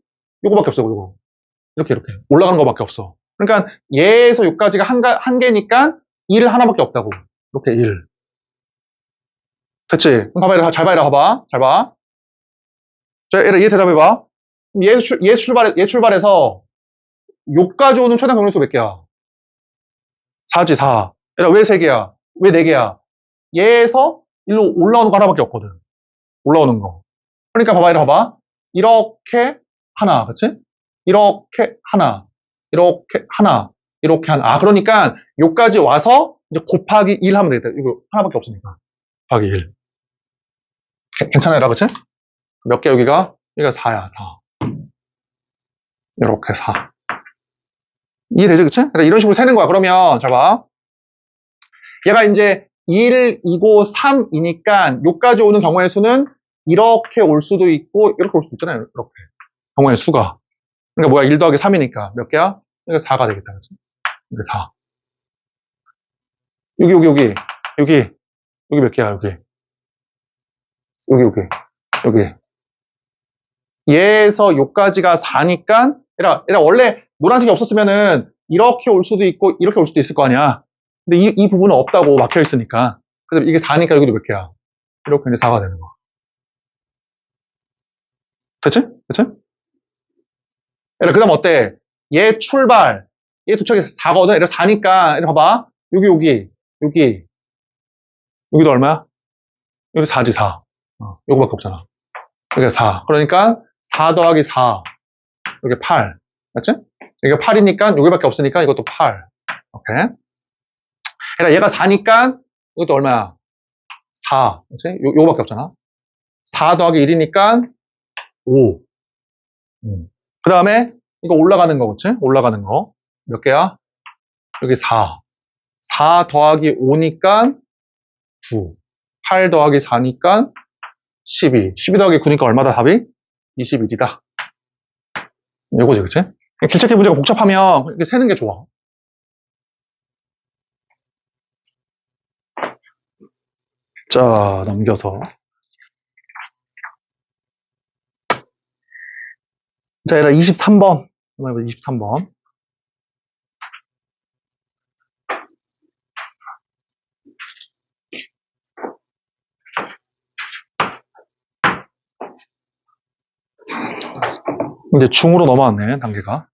[SPEAKER 1] 요거밖에 없어, 요거. 이렇게 올라가는 거밖에 없어. 그러니까 얘에서 여기까지가 한 개니까 1 하나밖에 없다고. 이렇게 1. 그치? 그럼 봐봐, 잘 봐, 봐봐. 잘 봐. 자, 얘 대답해봐. 얘 출발해서 요까지 오는 최단 경로수 몇 개야? 4지, 4. 얘들아, 왜 3개야? 왜 4개야? 얘에서 일로 올라오는 거 하나밖에 없거든. 올라오는 거. 그러니까 봐봐, 봐봐. 이렇게 하나, 그치? 이렇게 하나, 이렇게 하나, 이렇게 하나. 아, 그러니까 요까지 와서 이제 곱하기 1 하면 되겠다. 이거 하나밖에 없으니까. 곱하기 1. 괜찮아요, 그치? 몇 개 여기가? 여기가 4야, 4. 이렇게 4. 이해되지, 그치? 그러니까 이런 식으로 세는 거야. 그러면, 잘 봐. 얘가 이제 1, 2고 3이니까 요까지 오는 경우의 수는 이렇게 올 수도 있고 이렇게 올 수도 있잖아요. 이렇게. 경우의 수가. 그러니까 뭐야? 1 더하기 3이니까 몇 개야? 그러니까 4가 되겠다. 그치? 이게 4. 여기 몇 개야? 여기. 얘에서 요까지가 4니까 얘라 원래 노란색이 없었으면은 이렇게 올 수도 있고 이렇게 올 수도 있을 거 아니야. 근데 이 부분은 없다고 막혀 있으니까. 그래서 이게 4니까 여기도 몇 개야? 이렇게 이제 4가 되는 거야. 됐지? 그 다음 어때? 얘 출발. 얘 도착이 4거든? 얘가 4니까, 얘 봐봐. 여기도 얼마야? 여기 4지, 4. 요거밖에 없잖아. 여기가 4. 그러니까 4 더하기 4. 여기 8. 맞지? 여기가 8이니까 여기밖에 없으니까 이것도 8. 오케이. 그러니까 얘가 4니까 이것도 얼마야? 4. 그치? 요거밖에 없잖아. 4 더하기 1이니까 5. 그 다음에 이거 올라가는 거, 그치? 올라가는 거. 몇 개야? 여기 4. 4 더하기 5니까 9. 8 더하기 4니까 12. 12 더하기 9니까 얼마다 답이? 21이다. 요거지, 그치? 길찾기 문제가 복잡하면 이렇게 세는 게 좋아. 자, 넘겨서. 자, 얘들아, 23번. 23번. 이제 중으로 넘어왔네, 단계가.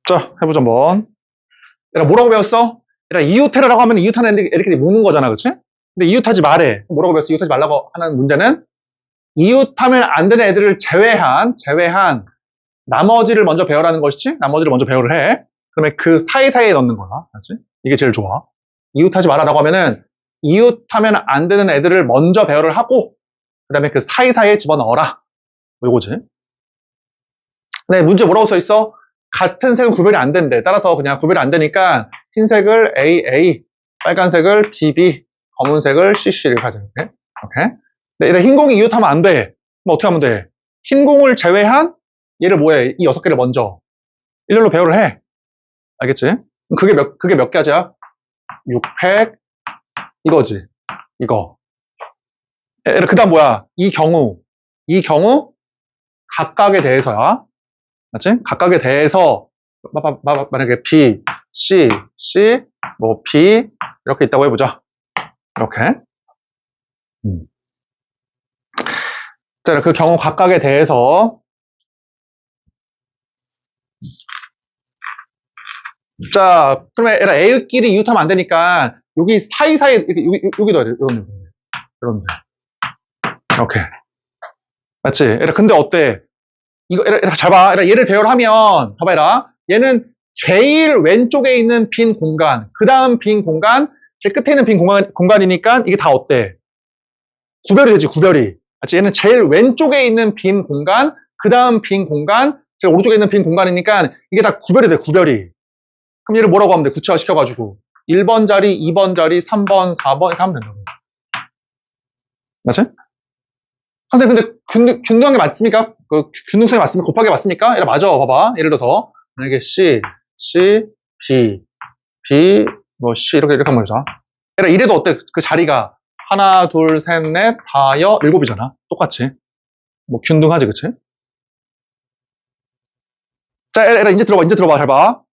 [SPEAKER 1] 자, 해보자, 한번. 얘들아, 뭐라고 배웠어? 얘들아, 이웃해라라고 하면 이웃하는 애들끼리 묻는 거잖아, 그치? 근데 이웃하지 말해. 뭐라고 배웠어? 이웃하지 말라고 하는 문제는 이웃하면 안 되는 애들을 제외한 나머지를 먼저 배열하는 것이지, 나머지를 먼저 배열을 해. 그러면 그 사이사이에 넣는 거야. 그치? 이게 제일 좋아. 이웃하지 마라라고 하면은 이웃하면 안 되는 애들을 먼저 배열을 하고, 그 다음에 그 사이사이에 집어넣어라. 뭐 이거지. 네, 문제 뭐라고 써 있어? 같은 색은 구별이 안 된대. 따라서 그냥 구별이 안 되니까 흰색을 AA, 빨간색을 BB, 검은색을 CC를 가져. 이렇게. 오케이. 근데 흰 공이 이웃하면 안 돼. 그럼 어떻게 하면 돼? 흰 공을 제외한 얘를 뭐해? 이 6개를 먼저 일렬로 배열을 해. 알겠지? 그게 몇 가지야? 6팩 이거지. 이거. 그 다음 뭐야? 이 경우 각각에 대해서야. 맞지? 각각에 대해서 만약에 B, C, 뭐 B 이렇게 있다고 해보자. 이렇게. 자, 그 경우 각각에 대해서 자, 그러면 얘라 A끼리 이웃하면 안 되니까 여기 사이사이에 여기 넣어야 돼. 이런 데. 이렇게. 맞지? 얘라 근데 어때? 얘라 잘 봐. 얘를 배열하면 봐봐 얘라. 얘는 제일 왼쪽에 있는 빈 공간, 그 다음 빈 공간, 제일 끝에 있는 빈 공간이니까 이게 다 어때? 구별이 되지, 구별이. 맞지? 얘는 제일 왼쪽에 있는 빈 공간, 그 다음 빈 공간, 제일 오른쪽에 있는 빈 공간이니까 이게 다 구별이 돼, 구별이. 그럼 얘를 뭐라고 하면 돼? 구체화 시켜가지고. 1번 자리, 2번 자리, 3번, 4번 이렇게 하면 된다고. 맞지? 선생님, 근데 균등한 게 맞습니까? 그 균등성이 맞습니까? 곱하기 맞습니까? 얘를 맞아, 봐봐. 예를 들어서 만약에 C, B, 뭐 C 이렇게 하면 되잖아. 이래도 어때? 그 자리가 하나, 둘, 셋, 넷, 다여, 일곱이잖아. 똑같이. 뭐 균등하지, 그치? 자, 이제 들어봐, 잘 봐.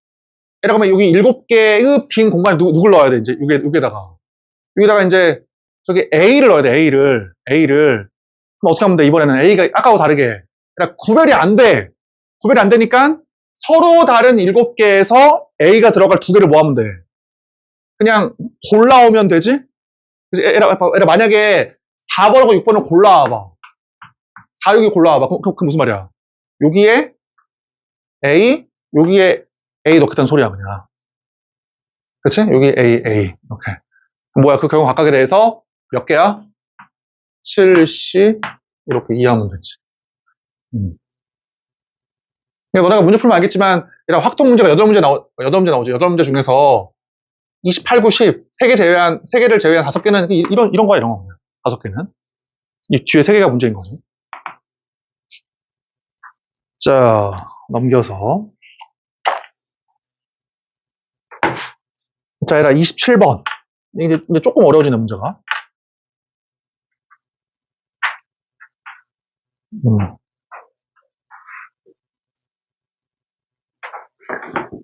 [SPEAKER 1] 그러면 여기 7개의 빈 공간에 누굴 넣어야 돼, 이제, 여기다가 이제, 저기 A를 넣어야 돼, A를. 그럼 어떻게 하면 돼, 이번에는 A가 아까하고 다르게. 그러니까 구별이 안 돼. 구별이 안 되니까 서로 다른 7개에서 A가 들어갈 2개를 뭐 하면 돼? 그냥 골라오면 되지? 그래서 만약에 4번하고 6번을 골라와봐. 4, 6이 골라와봐. 그럼 무슨 말이야? 여기에 A, 여기에 A 넣겠다는 소리야, 그냥. 그치? 여기 A. 이렇게. 뭐야, 그 경우 각각에 대해서 몇 개야? 7C, 이렇게 이해하면 되지. 그러니까 너네가 문제 풀면 알겠지만, 이런 확통 문제가 8문제 나오지. 8문제 중에서 28, 9, 10, 3개를 제외한 5개는 이런 거야, 이런 거. 5개는. 이 뒤에 3개가 문제인 거지. 자, 넘겨서. 자, 얘라 27번. 이제 조금 어려워지는 문제가.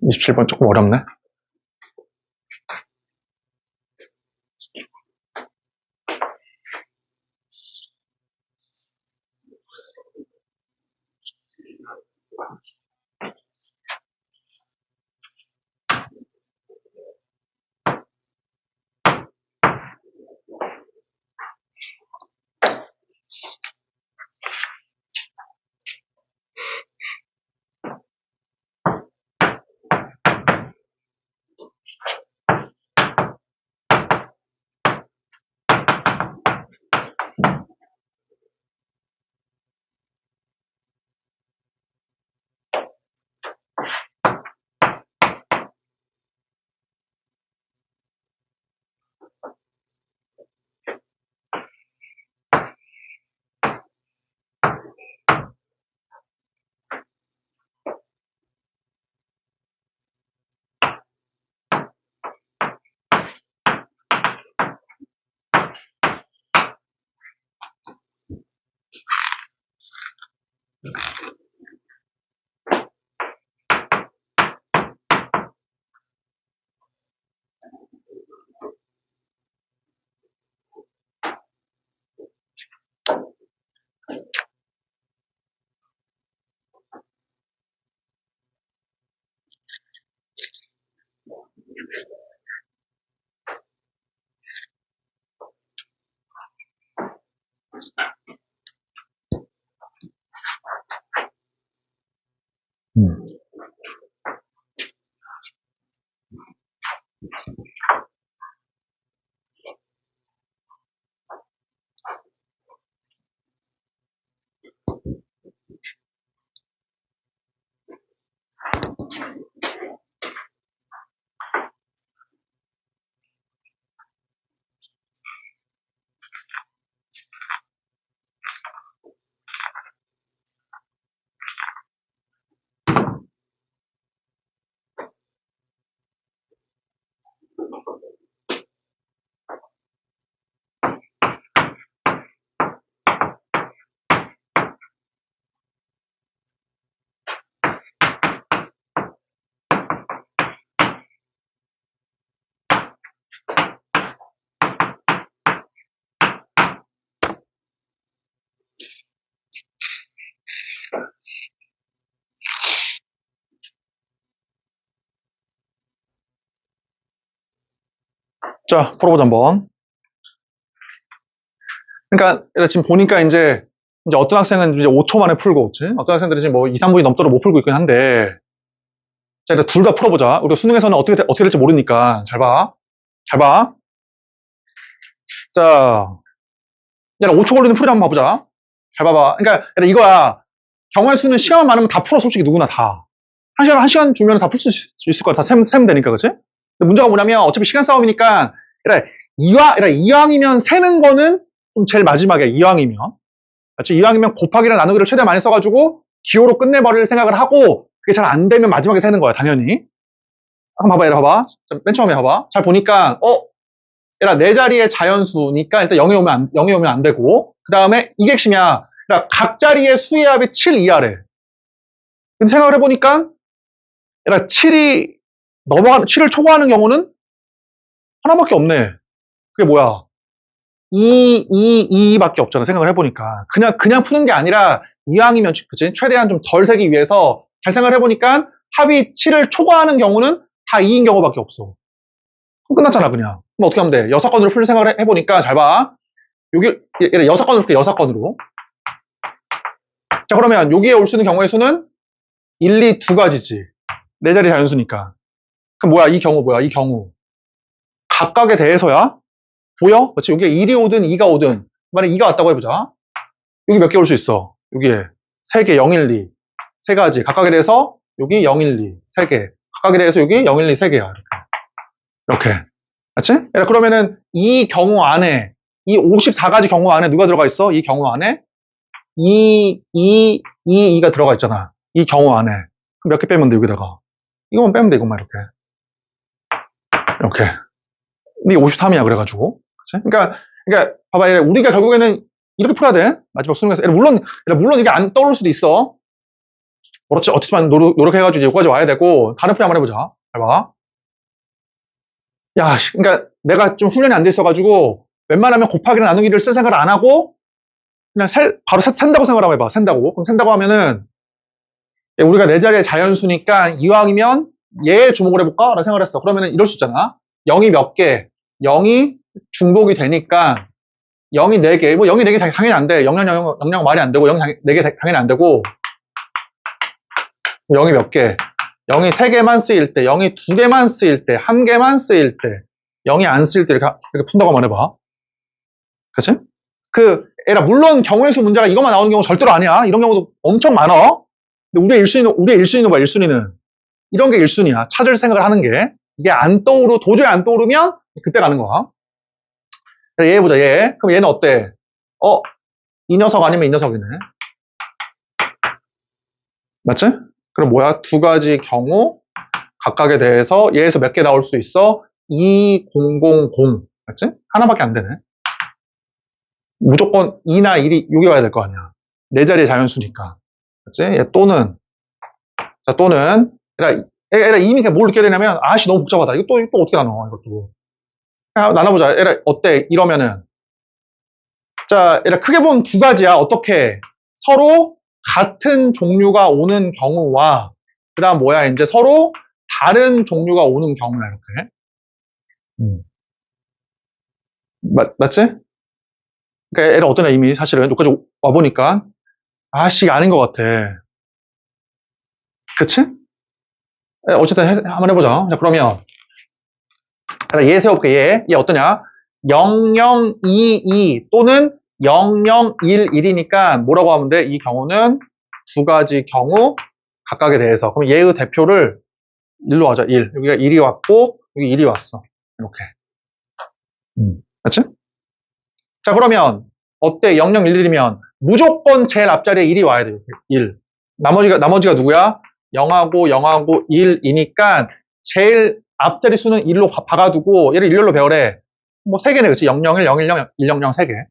[SPEAKER 1] 27번 조금 어렵네. 자, 풀어보자, 한번. 그러니까, 지금 보니까 이제 어떤 학생은 이제 5초 만에 풀고, 그치? 어떤 학생들은 지금 뭐 2, 3분이 넘도록 못 풀고 있긴 한데, 자, 일단 둘 다 풀어보자. 우리가 수능에서는 어떻게 될지 모르니까. 잘 봐. 잘 봐. 자, 야, 5초 걸리는 풀이 한번 봐보자. 잘 봐봐. 그러니까, 야, 이거야. 경우의 수는 시간만 많으면 다 풀어, 솔직히 누구나 다. 한 시간 주면 다 풀 수 있을 거야. 다 세면 되니까, 그치? 근데 문제가 뭐냐면, 어차피 시간 싸움이니까, 이왕이면 세는 거는 좀 제일 마지막에, 이왕이면. 그치? 이왕이면 곱하기랑 나누기를 최대한 많이 써가지고, 기호로 끝내버릴 생각을 하고, 그게 잘 안 되면 마지막에 세는 거야, 당연히. 한번 봐봐, 얘라 봐봐. 맨 처음에 봐봐. 잘 보니까, 얘라 네 자리의 자연수니까 일단 0이 오면 안 되고, 그 다음에 이게 핵심이야. 얘라 각 자리의 수의 합이 7 이하래. 근데 생각을 해보니까, 얘라 7을 초과하는 경우는 하나밖에 없네. 그게 뭐야? 2밖에 없잖아. 생각을 해보니까. 그냥 푸는 게 아니라, 이왕이면, 그치? 최대한 좀 덜 세기 위해서 잘 생각을 해보니까 합이 7을 초과하는 경우는 다 2인 경우밖에 없어. 그럼 끝났잖아, 그냥. 그럼 어떻게 하면 돼? 여사건으로 풀 생각을 해보니까 잘 봐. 여기, 얘를 여사건으로 풀게, 여사건으로. 자, 그러면 여기에 올 수 있는 경우의 수는 1, 2, 두 가지지. 네 자리 자연수니까. 그럼 뭐야, 이 경우 뭐야, 이 경우. 각각에 대해서야? 보여? 그렇지? 여기에 1이 오든 2가 오든. 만약에 2가 왔다고 해보자. 여기 몇 개 올 수 있어? 여기에 3개, 0, 1, 2. 세 가지. 각각에 대해서 여기 0, 1, 2. 3개. 각각에 대해서 여기 0, 1, 2. 3개야. 이렇게. 맞지? 그러면은 이 경우 안에, 이 54가지 경우 안에 누가 들어가 있어? 이 경우 안에 2가 들어가 있잖아. 이 경우 안에. 그럼 몇 개 빼면 돼, 여기다가. 이거만 빼면 돼, 이것만 이렇게. 이렇게. 근데 53이야, 그래가지고. 그치? 그러니까, 봐봐, 우리가 결국에는 이렇게 풀어야 돼. 마지막 수능에서. 물론 이게 안 떠오를 수도 있어. 그렇지. 어쨌지만 노력해가지고 여기까지 와야 되고, 다른 풀이 한번 해보자. 잘 봐. 야, 그러니까 내가 좀 훈련이 안 돼 있어가지고, 웬만하면 곱하기나 나누기를 쓸 생각을 안 하고, 그냥 바로 센다고 생각을 한번 해봐. 센다고. 그럼 센다고 하면은, 우리가 네 자리의 자연수니까, 이왕이면 얘 주목을 해볼까? 라는 생각을 했어. 그러면은 이럴 수 있잖아. 0이 몇 개, 0이 중복이 되니까, 0이 4개, 뭐 0이 4개 당연히 안 돼. 0 말이 안 되고, 0이 4개 당연히 안 되고, 0이 몇 개, 0이 3개만 쓰일 때, 0이 2개만 쓰일 때, 1개만 쓰일 때, 0이 안 쓰일 때 이렇게 푼다고 한번 해봐. 그치? 물론 경우의 수 문제가 이것만 나오는 경우 절대로 아니야. 이런 경우도 엄청 많아. 근데 우리의 1순위는 뭐야, 1순위는? 이런 게 1순위야. 찾을 생각을 하는 게. 이게 도저히 안 떠오르면 그때 가는 거야. 얘 해보자, 얘. 그럼 얘는 어때? 이 녀석 아니면 이 녀석이네. 맞지? 그럼 뭐야? 두 가지 경우 각각에 대해서 얘에서 몇 개 나올 수 있어? 2000. 맞지? 하나밖에 안 되네. 무조건 2나 1이 여기 와야 될 거 아니야. 네 자리의 자연수니까. 맞지? 얘 또는 얘라 이미 뭘 느껴야 되냐면 아씨 너무 복잡하다. 이거 또 어떻게 나눠? 이것도. 나눠보자. 얘라 어때? 이러면은 자, 얘라 크게 보면 두 가지야. 어떻게? 서로 같은 종류가 오는 경우와 그 다음 뭐야? 이제 서로 다른 종류가 오는 경우야. 이렇게. 맞지? 그러니까 얘가 어떤 애 이미 사실은 여기까지 와보니까 아씨 아닌 것 같아. 그치? 어쨌든 한번 해보자. 자, 그러면 얘 세워볼게. 얘 어떠냐? 0022 또는 0011이니까 뭐라고 하면 돼? 이 경우는 두 가지 경우 각각에 대해서. 그럼 얘의 대표를 1로 하자. 1. 여기가 1이 왔고 여기 1이 왔어. 이렇게. 맞지? 자, 그러면 어때? 0011이면 무조건 제일 앞자리에 1이 와야 돼. 1. 나머지가 누구야? 0하고 1이니까 제일 앞자리 수는 1로 박아두고 얘를 일렬로 배열해. 뭐 3개네, 그치? 001, 010, 100, 3개.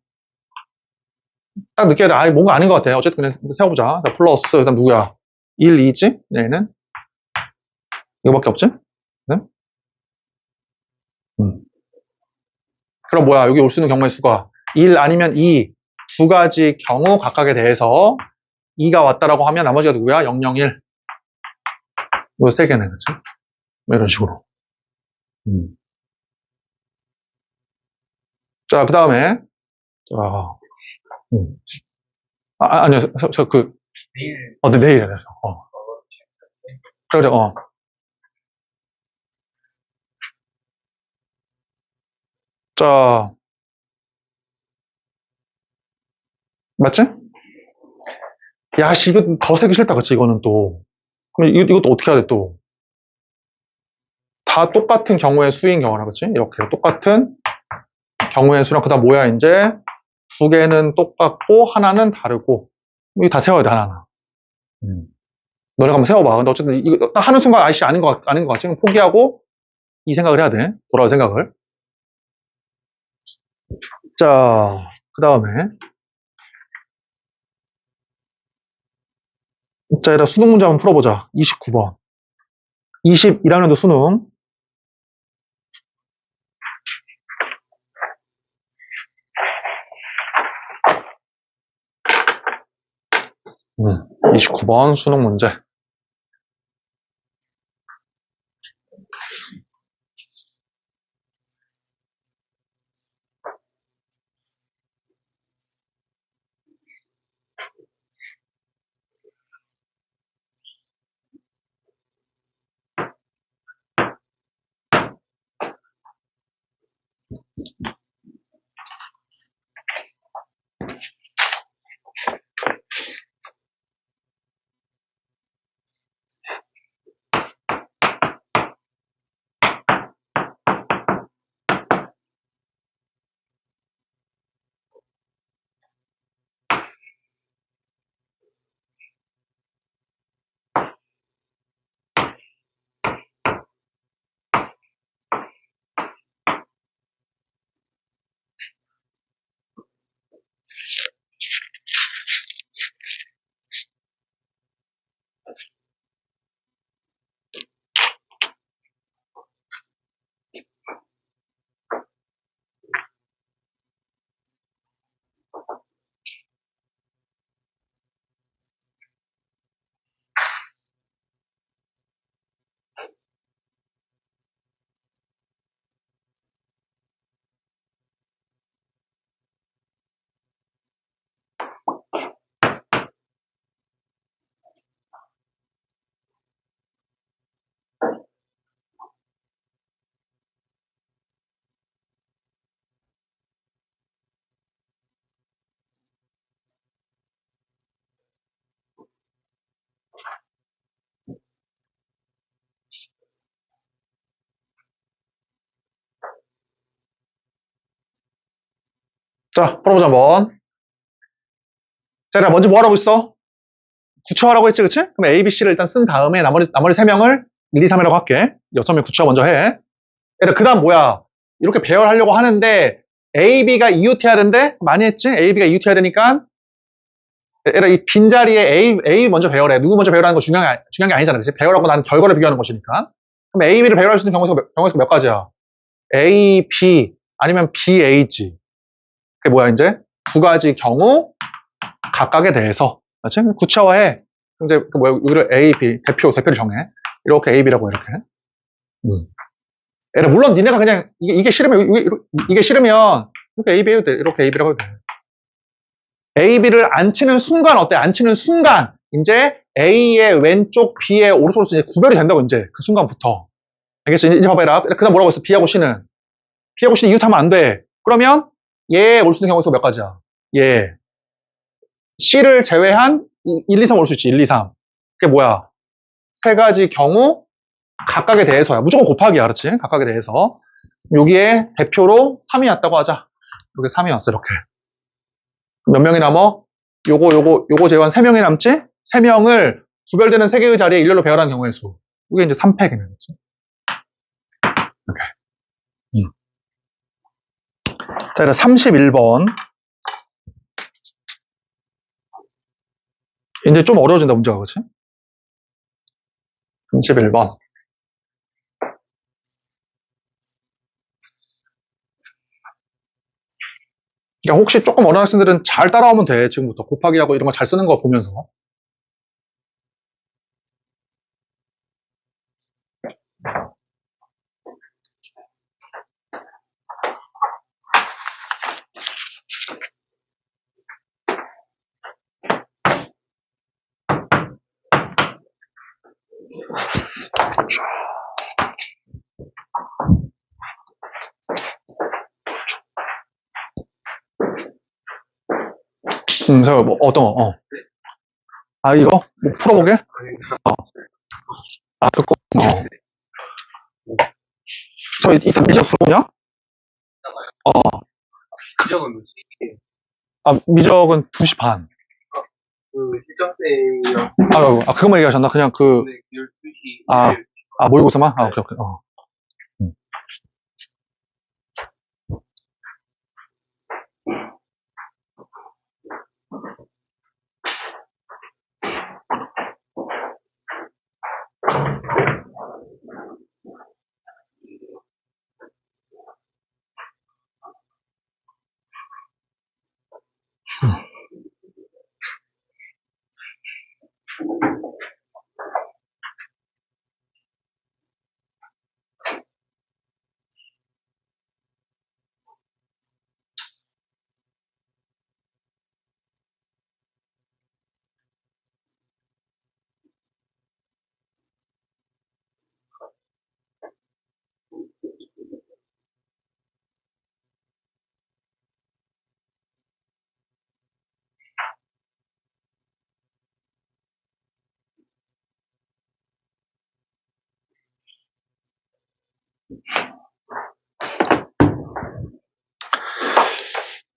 [SPEAKER 1] 딱 느껴야 돼. 뭔가 아닌 것 같아. 어쨌든 그냥 세워보자. 자, 플러스, 그 다음 누구야? 1, 2지? 얘는? 이거밖에 없지? 네? 그럼 뭐야? 여기 올 수 있는 경우의 수가 1 아니면 2. 두 가지 경우 각각에 대해서 2가 왔다라고 하면 나머지가 누구야? 001. 이거 3개네, 그치? 뭐 이런 식으로. 자, 그 다음에, 자, 아니요, 네, 내일 해야죠. 그래, 자, 맞지? 야, 씨, 이거 더 세기 싫다, 그치, 이거는 또. 그럼 이것도 어떻게 해야 돼, 또? 다 똑같은 경우의 수인 경우라, 그치? 이렇게. 똑같은 경우의 수랑, 그 다음 뭐야, 이제? 두 개는 똑같고, 하나는 다르고. 이거 다 세워야 돼, 하나하나. 너네가 한번 세워봐. 근데 어쨌든, 이거 딱 하는 순간 아이씨 아닌 것 같지? 그럼 포기하고, 이 생각을 해야 돼. 돌아올 생각을. 자, 그 다음에. 자, 얘들아, 수능 문제 한번 풀어보자. 29번. 21학년도 수능. 29번 수능 문제. 자, 풀어보자, 한번. 자, 얘들아, 먼저 뭐 하라고 있어? 구체화라고 했지, 그치? 그럼 A, B, C를 일단 쓴 다음에 나머지 세 명을 1, 2, 3이라고 할게. 여섯 명 구체화 먼저 해. 얘들아, 그 다음 뭐야? 이렇게 배열하려고 하는데 A, B가 이웃해야 된대? 많이 했지? A, B가 이웃해야 되니까 얘들아, 이 빈자리에 A 먼저 배열해. 누구 먼저 배열하는 거 중요한 게 아니잖아, 그치? 배열하고 난 결과를 비교하는 것이니까. 그럼 A, B를 배열할 수 있는 경우가 몇 가지야? A, B, 아니면 B, A지. 그게 뭐야, 이제? 두 가지 경우 각각에 대해서. 그렇지? 구체화해. 이제 그 뭐야, 여기를 A, B, 대표를 정해. 이렇게 A, B라고 이렇게. 음. 얘들아, 물론 니네가 그냥 이게 싫으면 이게 싫으면 이렇게 A, B 해도 돼. 이렇게 A, B라고 해도 돼. A, B를 안 치는 순간 어때? 안 치는 순간 이제 A의 왼쪽, B의 오른쪽으로 이제 구별이 된다고 이제 그 순간부터. 알겠어? 이제 봐봐라. 그다음 뭐라고 했어? B하고 C는 이웃하면 안 돼. 그러면 얘 올 수 있는 경우가 몇 가지야? 얘 C를 제외한 1, 2, 3 올 수 있지. 1, 2, 3. 그게 뭐야? 세 가지 경우 각각에 대해서야. 무조건 곱하기야. 그렇지? 각각에 대해서. 여기에 대표로 3이 왔다고 하자. 여기 3이 왔어. 이렇게. 몇 명이 남어? 요거 제외한 3명이 남지? 3명을 구별되는 세 개의 자리에 일렬로 배열한 경우의 수. 이게 이제 3팩이네. 그렇지? 이렇게. 자, 31번. 이제 좀 어려워진다, 문제가. 그렇지? 31번. 그러니까 혹시 조금 어려운 학생들은 잘 따라오면 돼. 지금부터 곱하기하고 이런 거 잘 쓰는 거 보면서. 저, 뭐, 어떤 거, 아, 이거? 뭐, 풀어보게? 아, 그거, 저, 이따 미적 들어오냐?
[SPEAKER 2] 지적은 몇 시에?
[SPEAKER 1] 아, 미적은 2시 반.
[SPEAKER 2] 그 실장쌤이랑
[SPEAKER 1] 그것만 얘기하셨나? 그냥 그,
[SPEAKER 2] 12시.
[SPEAKER 1] 모의고사만? 오케이, 오케이,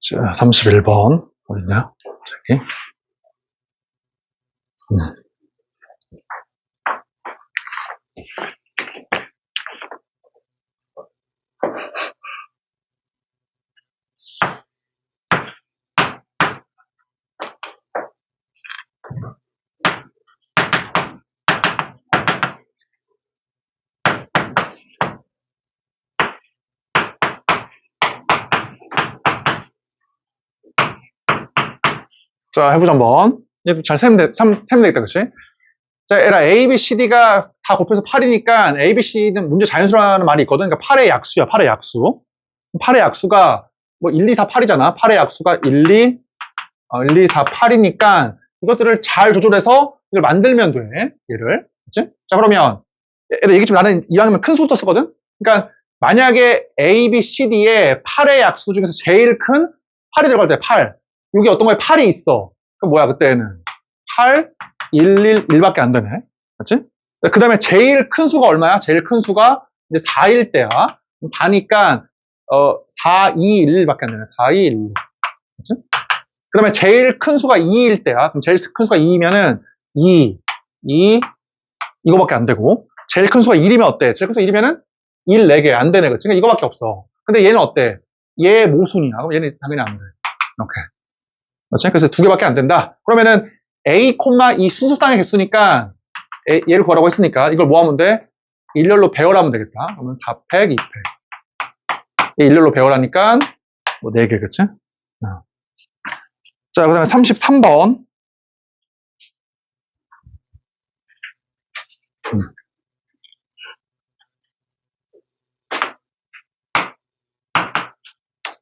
[SPEAKER 1] 자, 31번. 어딨냐? 저기. 자, 해보자, 한번. 얘도 잘 세면 되겠다, 그치? 자, 에라 A, B, C, D가 다 곱해서 8이니까 A, B, C는 문제 자연수라는 말이 있거든. 그러니까 8의 약수야, 8의 약수. 8의 약수가 뭐 1, 2, 4, 8이잖아. 8의 약수가 1, 2, 4, 8이니까 이것들을 잘 조절해서 이걸 만들면 돼. 얘를. 그치? 자, 그러면 얘기했지만 나는 이왕이면 큰 수부터 쓰거든? 그러니까 만약에 A, B, C, D에 8의 약수 중에서 제일 큰 8이 들어갈 때 8. 여기 어떤 거에 8이 있어. 그럼 뭐야, 그때는? 8, 1, 1밖에 안 되네. 맞지? 그 다음에 제일 큰 수가 얼마야? 제일 큰 수가 이제 4일 때야. 4니까, 4, 2, 1, 1밖에 안 되네. 4, 2, 1. 맞지? 그 다음에 제일 큰 수가 2일 때야. 그럼 제일 큰 수가 2이면은 2, 2, 이거밖에 안 되고. 제일 큰 수가 1이면 어때? 제일 큰 수가 1이면은 1, 4개. 안 되네. 그치? 그러니까 이거밖에 없어. 근데 얘는 어때? 얘 모순이야. 그럼 얘는 당연히 안 돼. 이렇게. 맞지? 그래서 2개밖에 안 된다. 그러면은 A, 이 순서쌍의 개수니까 얘를 구하라고 했으니까 이걸 뭐 하면 돼? 일렬로 배열하면 되겠다. 그러면 4팩, 2팩. 일렬로 배열하니까 뭐 4개, 그치? 자, 그 다음에 33번.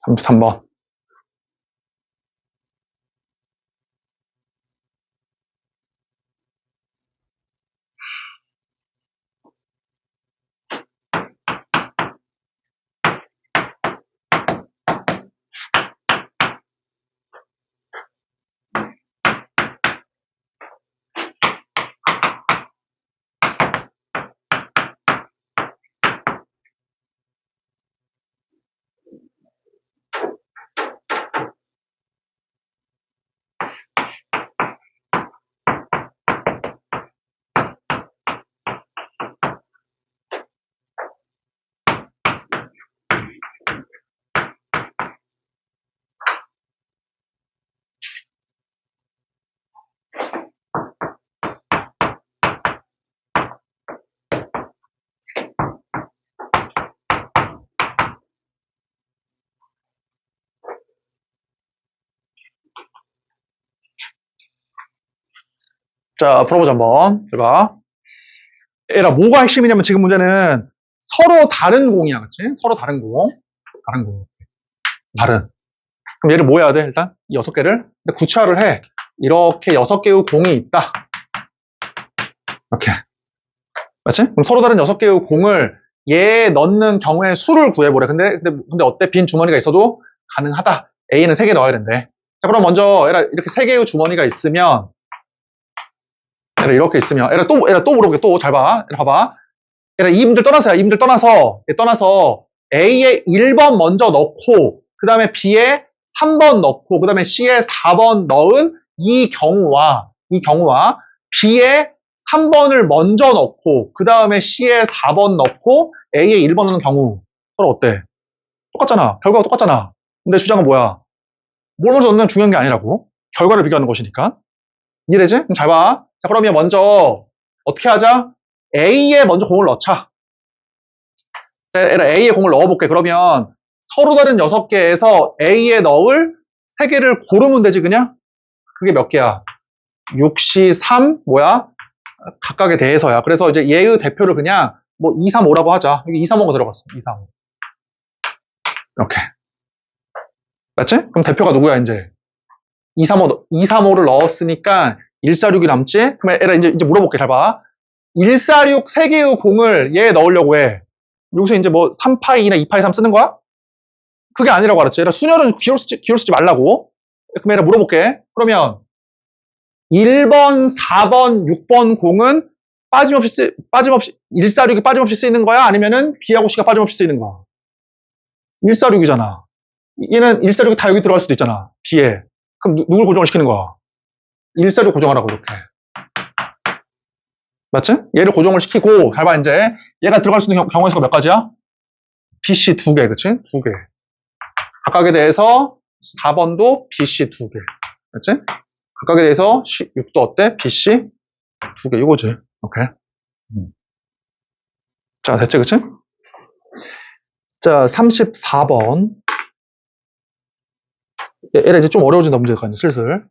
[SPEAKER 1] 33번. 자, 풀어보자, 한번. 제가. 얘라, 뭐가 핵심이냐면 지금 문제는 서로 다른 공이야, 그치? 서로 다른 공. 다른 공. 다른. 그럼 얘를 뭐 해야 돼, 일단? 이 6개를. 근데 구체화를 해. 이렇게 6개의 공이 있다. 이렇게. 맞지? 그럼 서로 다른 6개의 공을 얘에 넣는 경우의 수를 구해보래. 근데 어때? 빈 주머니가 있어도 가능하다. A는 3개 넣어야 된대. 자, 그럼 먼저 이렇게 3개의 주머니가 있으면 이렇게 있으면 또 물어볼게. 또 잘 봐. 봐봐. 이 문제를 떠나서 A에 1번 먼저 넣고 그 다음에 B에 3번 넣고 그 다음에 C에 4번 넣은 이 경우와 B에 3번을 먼저 넣고 그 다음에 C에 4번 넣고 A에 1번 넣는 경우 서로 어때? 똑같잖아. 결과가 똑같잖아. 근데 주장은 뭐야? 뭘 먼저 넣는 중요한 게 아니라고. 결과를 비교하는 것이니까. 이해되지? 그럼 잘 봐. 자, 그러면 먼저 어떻게 하자? A에 먼저 공을 넣자. 자, A에 공을 넣어볼게. 그러면 서로 다른 6개에서 A에 넣을 3개를 고르면 되지, 그냥? 그게 몇 개야? 6시 3, 뭐야? 각각에 대해서야. 그래서 이제 얘의 대표를 그냥 뭐 2, 3, 5라고 하자. 여기 2, 3, 5가 들어갔어. 2, 3, 5. 이렇게. 맞지? 그럼 대표가 누구야, 이제? 2, 3, 5를 넣었으니까 146이 남지? 그러면 이제 물어볼게. 잘 봐. 146 3개의 공을 얘에 넣으려고 해. 여기서 이제 뭐 3파이나 2파이 3 쓰는 거야? 그게 아니라고 알았지? 수녀는 기호를 쓰지 말라고. 그럼 물어볼게. 그러면 1번, 4번, 6번 공은 빠짐없이 146이 빠짐없이 쓰이는 거야? 아니면은 B하고 C가 빠짐없이 쓰이는 거야? 146이잖아. 얘는 146이 다 여기 들어갈 수도 있잖아. B에. 그럼 누굴 고정을 시키는 거야? 146 고정하라고 이렇게. 맞지? 얘를 고정을 시키고 잘 봐 이제 얘가 들어갈 수 있는 경우의 수가 몇 가지야? B, C 2개, 그치? 2개. 각각에 대해서 4번도 B, C 2개. 그치? 각각에 대해서 6도 어때? B, C 2개. 이거지. 오케이. 자, 됐지, 그치? 자, 34번. 얘가 이제 좀 어려워진다, 문제가 이제 슬슬.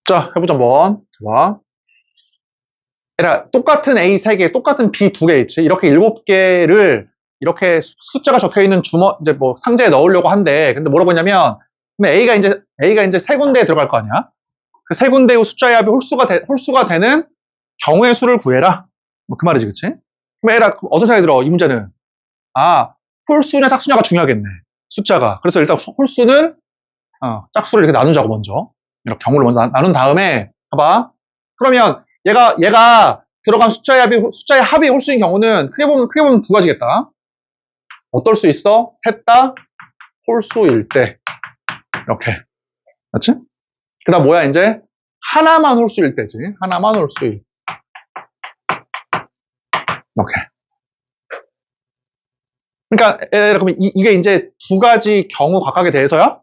[SPEAKER 1] 자, 해보자, 한번. 봐. 똑같은 A 3개, 똑같은 B 2개 있지. 이렇게 7개를 이렇게 숫자가 적혀 있는 이제 뭐 상자에 넣으려고 한대. 근데 뭐라고 했냐면, 그럼 A가 이제 3군데에 들어갈 거 아니야? 그 3군데의 숫자의 합이 홀수가 되는 경우의 수를 구해라. 뭐 그 말이지, 그치? 그럼 어떤 생각이 들어, 이 문제는? 아, 홀수냐 짝수냐가 중요하겠네. 숫자가. 그래서 일단 홀수는, 짝수를 이렇게 나누자고 먼저. 이렇게 경우를 먼저 나눈 다음에, 봐봐. 그러면 얘가 들어간 숫자의 합이 홀수인 경우는 크게 보면 두 가지겠다. 어떨 수 있어? 셋 다 홀수일 때. 이렇게. 맞지? 그 다음 뭐야, 이제? 하나만 홀수일 때지. 하나만 홀수일. 이렇게. 그러니까, 그러면 이게 이제 두 가지 경우 각각에 대해서야?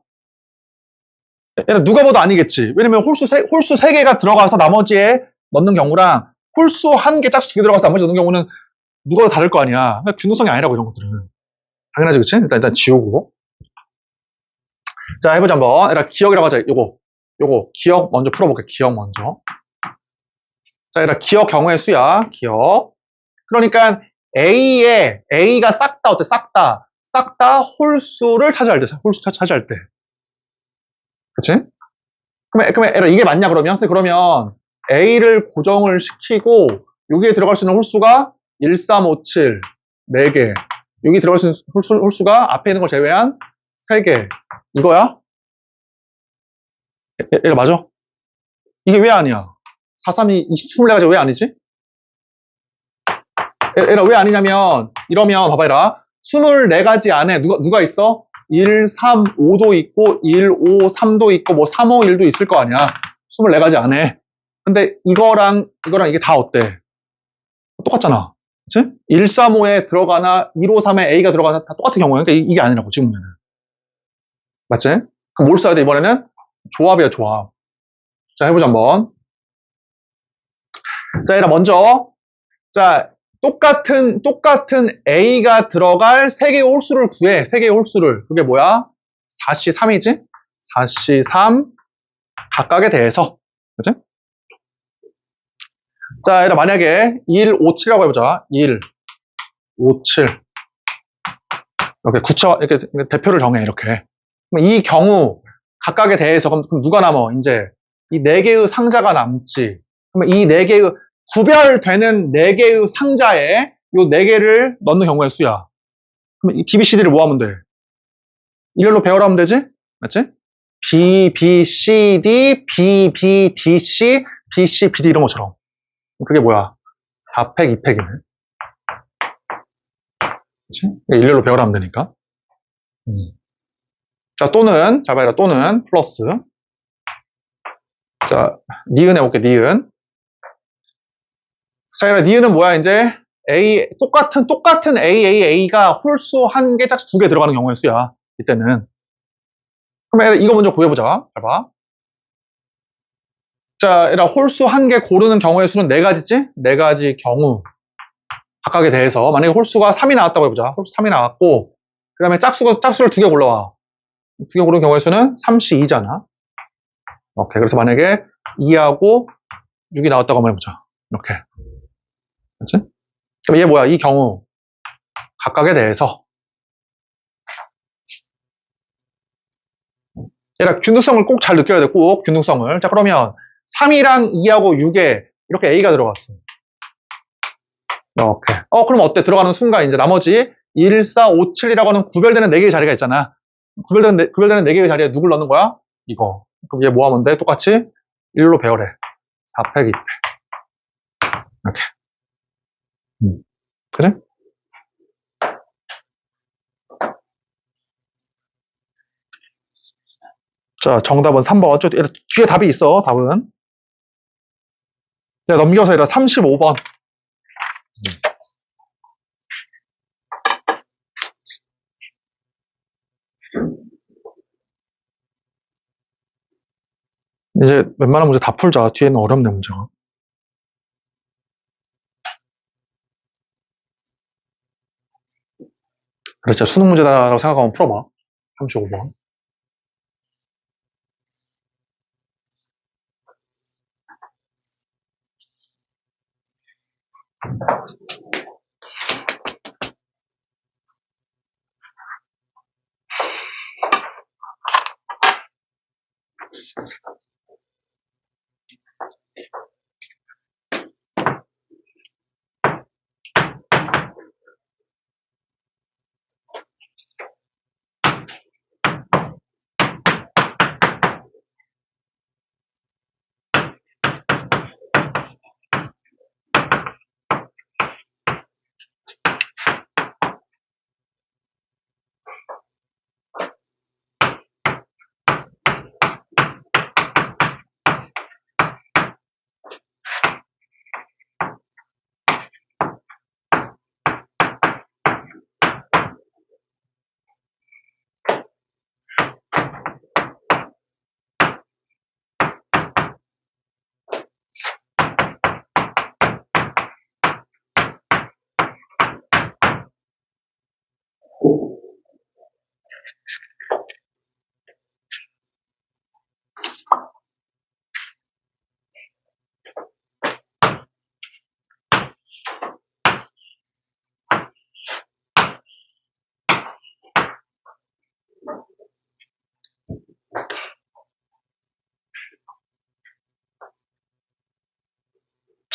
[SPEAKER 1] 누가 봐도 아니겠지. 왜냐면 홀수 세 개가 들어가서 나머지에 넣는 경우랑 홀수 한 개, 짝수 두 개 들어가서 나머지 넣는 경우는 누가 더 다를 거 아니야. 그러니까 균등성이 아니라고, 이런 것들은. 당연하지, 그치? 일단 지우고. 자, 해보자, 한번. 얘들아, 기억이라고 하자. 요거, 기억 먼저 풀어볼게. 기억 먼저. 자, 얘들아, 기억 경우의 수야. 기억. 그러니까, A가 싹 다, 어때? 싹 다 홀수를 차지할 때, 홀수 차지할 때. 그치? 그러면 얘들아, 이게 맞냐, 그러면? 그러면, A를 고정을 시키고, 여기에 들어갈 수 있는 홀수가 1, 3, 5, 7, 4개. 여기 들어갈 수 있는 홀수가 앞에 있는 걸 제외한 3개. 이거야? 얘가 맞아? 이게 왜 아니야? 4, 3, 2, 24가지 왜 아니지? 얘가 왜 아니냐면, 이러면, 봐봐, 얘라. 24가지 안에 누가 있어? 1, 3, 5도 있고, 1, 5, 3도 있고, 뭐 3, 5, 1도 있을 거 아니야. 24가지 안에. 근데 이거랑 이게 다 어때? 똑같잖아. 그치? 1, 3, 5에 들어가나, 1, 5, 3에 A가 들어가나 다 똑같은 경우야. 그러니까 이게 아니라고, 지금은. 맞지? 그럼 뭘 써야 돼, 이번에는? 조합이야, 조합. 자, 해보자, 한번. 자, 얘들아, 먼저. 자, 똑같은 A가 들어갈 3개의 홀수를 구해. 3개의 홀수를. 그게 뭐야? 4C, 3이지? 4C, 3 각각에 대해서. 그치? 자, 얘들아, 만약에 1, 5, 7이라고 해보자. 1, 5, 7. 이렇게 이렇게 대표를 정해, 이렇게. 그럼 이 경우 각각에 대해서 그럼 누가 남어? 이제 이 4개의 상자가 남지. 그러면 이 4개의 구별되는 4개의 상자에 요 4개를 넣는 경우의 수야. 그럼 이 BBCD를 뭐 하면 돼? 일렬로 배열하면 되지? 맞지? B, B, C, D, B, B, D, C, B, C, B, D 이런 것처럼. 그게 뭐야? 4팩, 2팩이네. 그치? 일렬로 배열하면 되니까. 자, 또는, 잘 봐라, 또는, 플러스. 자, 니은 해볼게, 니은. 자, 니은은 뭐야, 이제? 똑같은 A가 홀수 1개, 짝수 2개 들어가는 경우의 수야. 이때는. 그러면 이거 먼저 구해보자. 잘 봐. 자, 얘들아, 홀수 1개 고르는 경우의 수는 4가지지? 4가지 경우. 각각에 대해서. 만약에 홀수가 3이 나왔다고 해보자. 홀수 3이 나왔고, 그 다음에 짝수를 2개 골라와. 2개 고르는 경우의 수는 3C2잖아. 오케이. 그래서 만약에 2하고 6이 나왔다고 한번 해보자. 이렇게. 그치? 그럼 얘 뭐야? 이 경우. 각각에 대해서. 얘가 균등성을 꼭 잘 느껴야 돼. 꼭 균등성을. 자, 그러면 3이랑 2하고 6에 이렇게 A가 들어갔어. 이렇게. 그럼 어때? 들어가는 순간 이제 나머지 1, 4, 5, 7이라고 하는 구별되는 4개의 자리가 있잖아. 구별되는 4개의 자리에 누굴 넣는 거야? 이거. 그럼 얘 뭐 하면 돼? 똑같이 1로 배열해. 4팩, 2팩. 이렇게. 그래? 자, 정답은 3번. 뒤에 답이 있어, 답은. 자, 넘겨서 얘라 35번. 이제 웬만한 문제 다 풀자. 뒤에는 어렵네, 문제가. 그래, 진짜 수능 문제다라고 생각하면 풀어봐. 35번.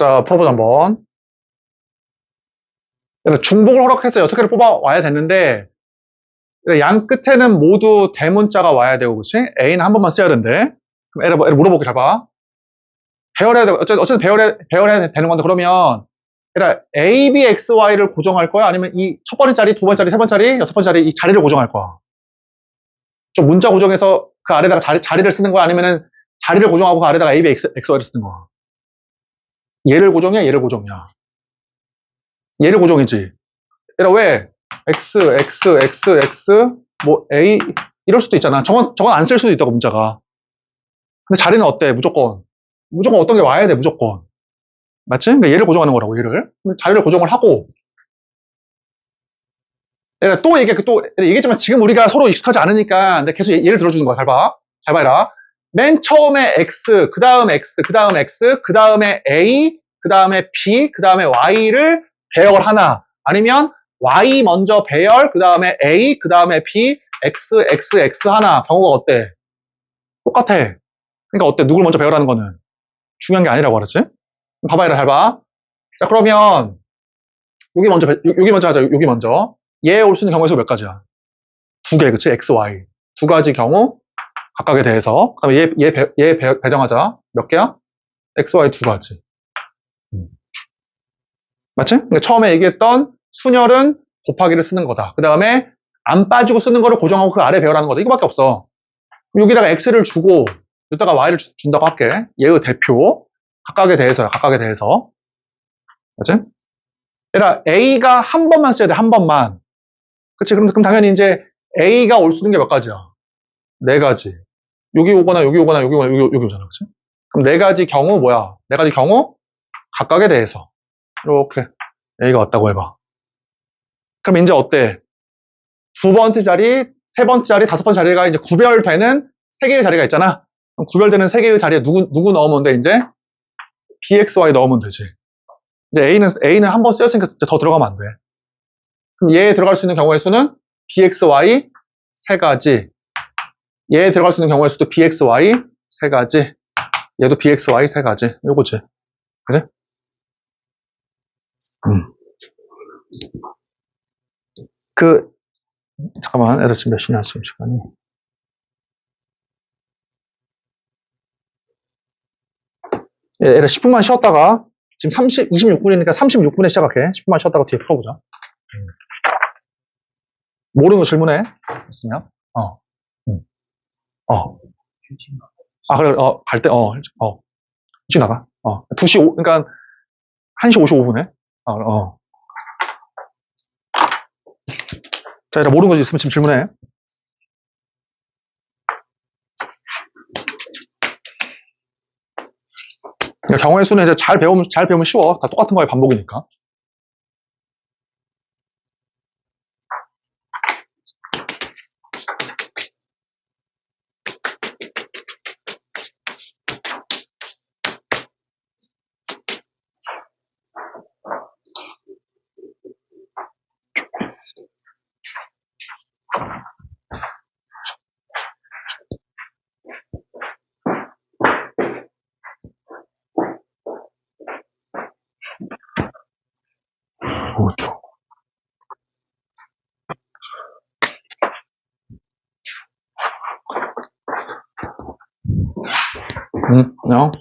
[SPEAKER 1] 자, 풀어보자, 한번. 그러니까 중복을 허락해서 6개를 뽑아와야 되는데, 양 끝에는 모두 대문자가 와야 되고, 그치? A는 한 번만 써야 된대. 그럼 애를 물어볼게, 잘 봐. 배열해야 돼. 어쨌든 배열해야 되는 건데, 그러면, 그러니까 A, B, X, Y를 고정할 거야? 아니면 이 첫 번째 자리, 두 번째 자리, 세 번째 자리, 여섯 번째 자리, 이 자리를 고정할 거야? 좀 문자 고정해서 그 아래다가 자리를 쓰는 거야? 아니면은 자리를 고정하고 그 아래다가 A, B, X, Y를 쓰는 거야? 얘를 고정이야? 얘를 고정이야? 얘를 고정이지. 그러니까 왜? X, X, X, X, 뭐 A, 이럴 수도 있잖아. 저건 안 쓸 수도 있다고, 문자가. 근데 자리는 어때? 무조건. 무조건 어떤 게 와야 돼, 무조건. 맞지? 그러니까 얘를 고정하는 거라고, 얘를. 자리를 고정을 하고. 그러니까 또 얘기했지만 지금 우리가 서로 익숙하지 않으니까 내가 계속 예를 들어주는 거야. 잘 봐. 잘 봐라. 맨 처음에 X, 그 다음 X, 그 다음 X, 그 다음에 A, 그 다음에 B, 그 다음에 Y를 배열하나. 아니면 Y 먼저 배열, 그 다음에 A, 그 다음에 B, X, X, X 하나. 경우가 어때? 똑같아. 그러니까 어때? 누굴 먼저 배열하는 거는 중요한 게 아니라고 알았지? 봐봐, 잘 봐. 자, 그러면 여기 먼저 하자. 여기 먼저. 얘 올 수 있는 경우의 수 몇 가지야? 두 개, 그치? X, Y. 두 가지 경우 각각에 대해서. 그다음에 얘 배정하자. 몇 개야? X, Y 두 가지. 맞지? 그러니까 처음에 얘기했던 순열은 곱하기를 쓰는 거다. 그 다음에 안 빠지고 쓰는 거를 고정하고 그 아래 배열하는 거다. 이거밖에 없어. 여기다가 X를 주고 여기다가 Y를 준다고 할게. 얘의 대표. 각각에 대해서야. 각각에 대해서. 맞지? 그러니까 A가 한 번만 써야 돼. 한 번만. 그치? 그럼 당연히 이제 A가 올 수 있는 게 몇 가지야? 네 가지. 여기 오거나 여기 오거나 여기 오거나 여기 오잖아. 그치? 그럼 네 가지 경우 뭐야? 네 가지 경우 각각에 대해서. 이렇게 A가 왔다고 해봐. 그럼 이제 어때? 두 번째 자리, 세 번째 자리, 다섯 번째 자리가 이제 구별되는 세 개의 자리가 있잖아. 그럼 구별되는 세 개의 자리에 누구 넣으면 돼? 이제 BXY 넣으면 되지. 이제 A는 한 번 쓰였으니까 더 들어가면 안 돼. 그럼 얘에 들어갈 수 있는 경우의 수는 BXY 세 가지. 얘에 들어갈 수 있는 경우의 수도 BXY 세 가지. 얘도 BXY 세 가지. 요거지. 그지? 잠깐만, 애들 지금 몇 시냐, 지금 시간이. 애들 10분만 쉬었다가, 지금 26분이니까 36분에 시작할게. 10분만 쉬었다가 뒤에 풀어보자. 모르는 거 질문해. 있으면. 그래, 갈 때, 일찍 나가. 2시, 그러니까, 1시 55분에. 자, 애들 모르는 거 있으면 지금 질문해. 그러니까 경우의 수는 이제 잘 배우면 쉬워. 다 똑같은 거의 반복이니까. 그렇죠. 그냥,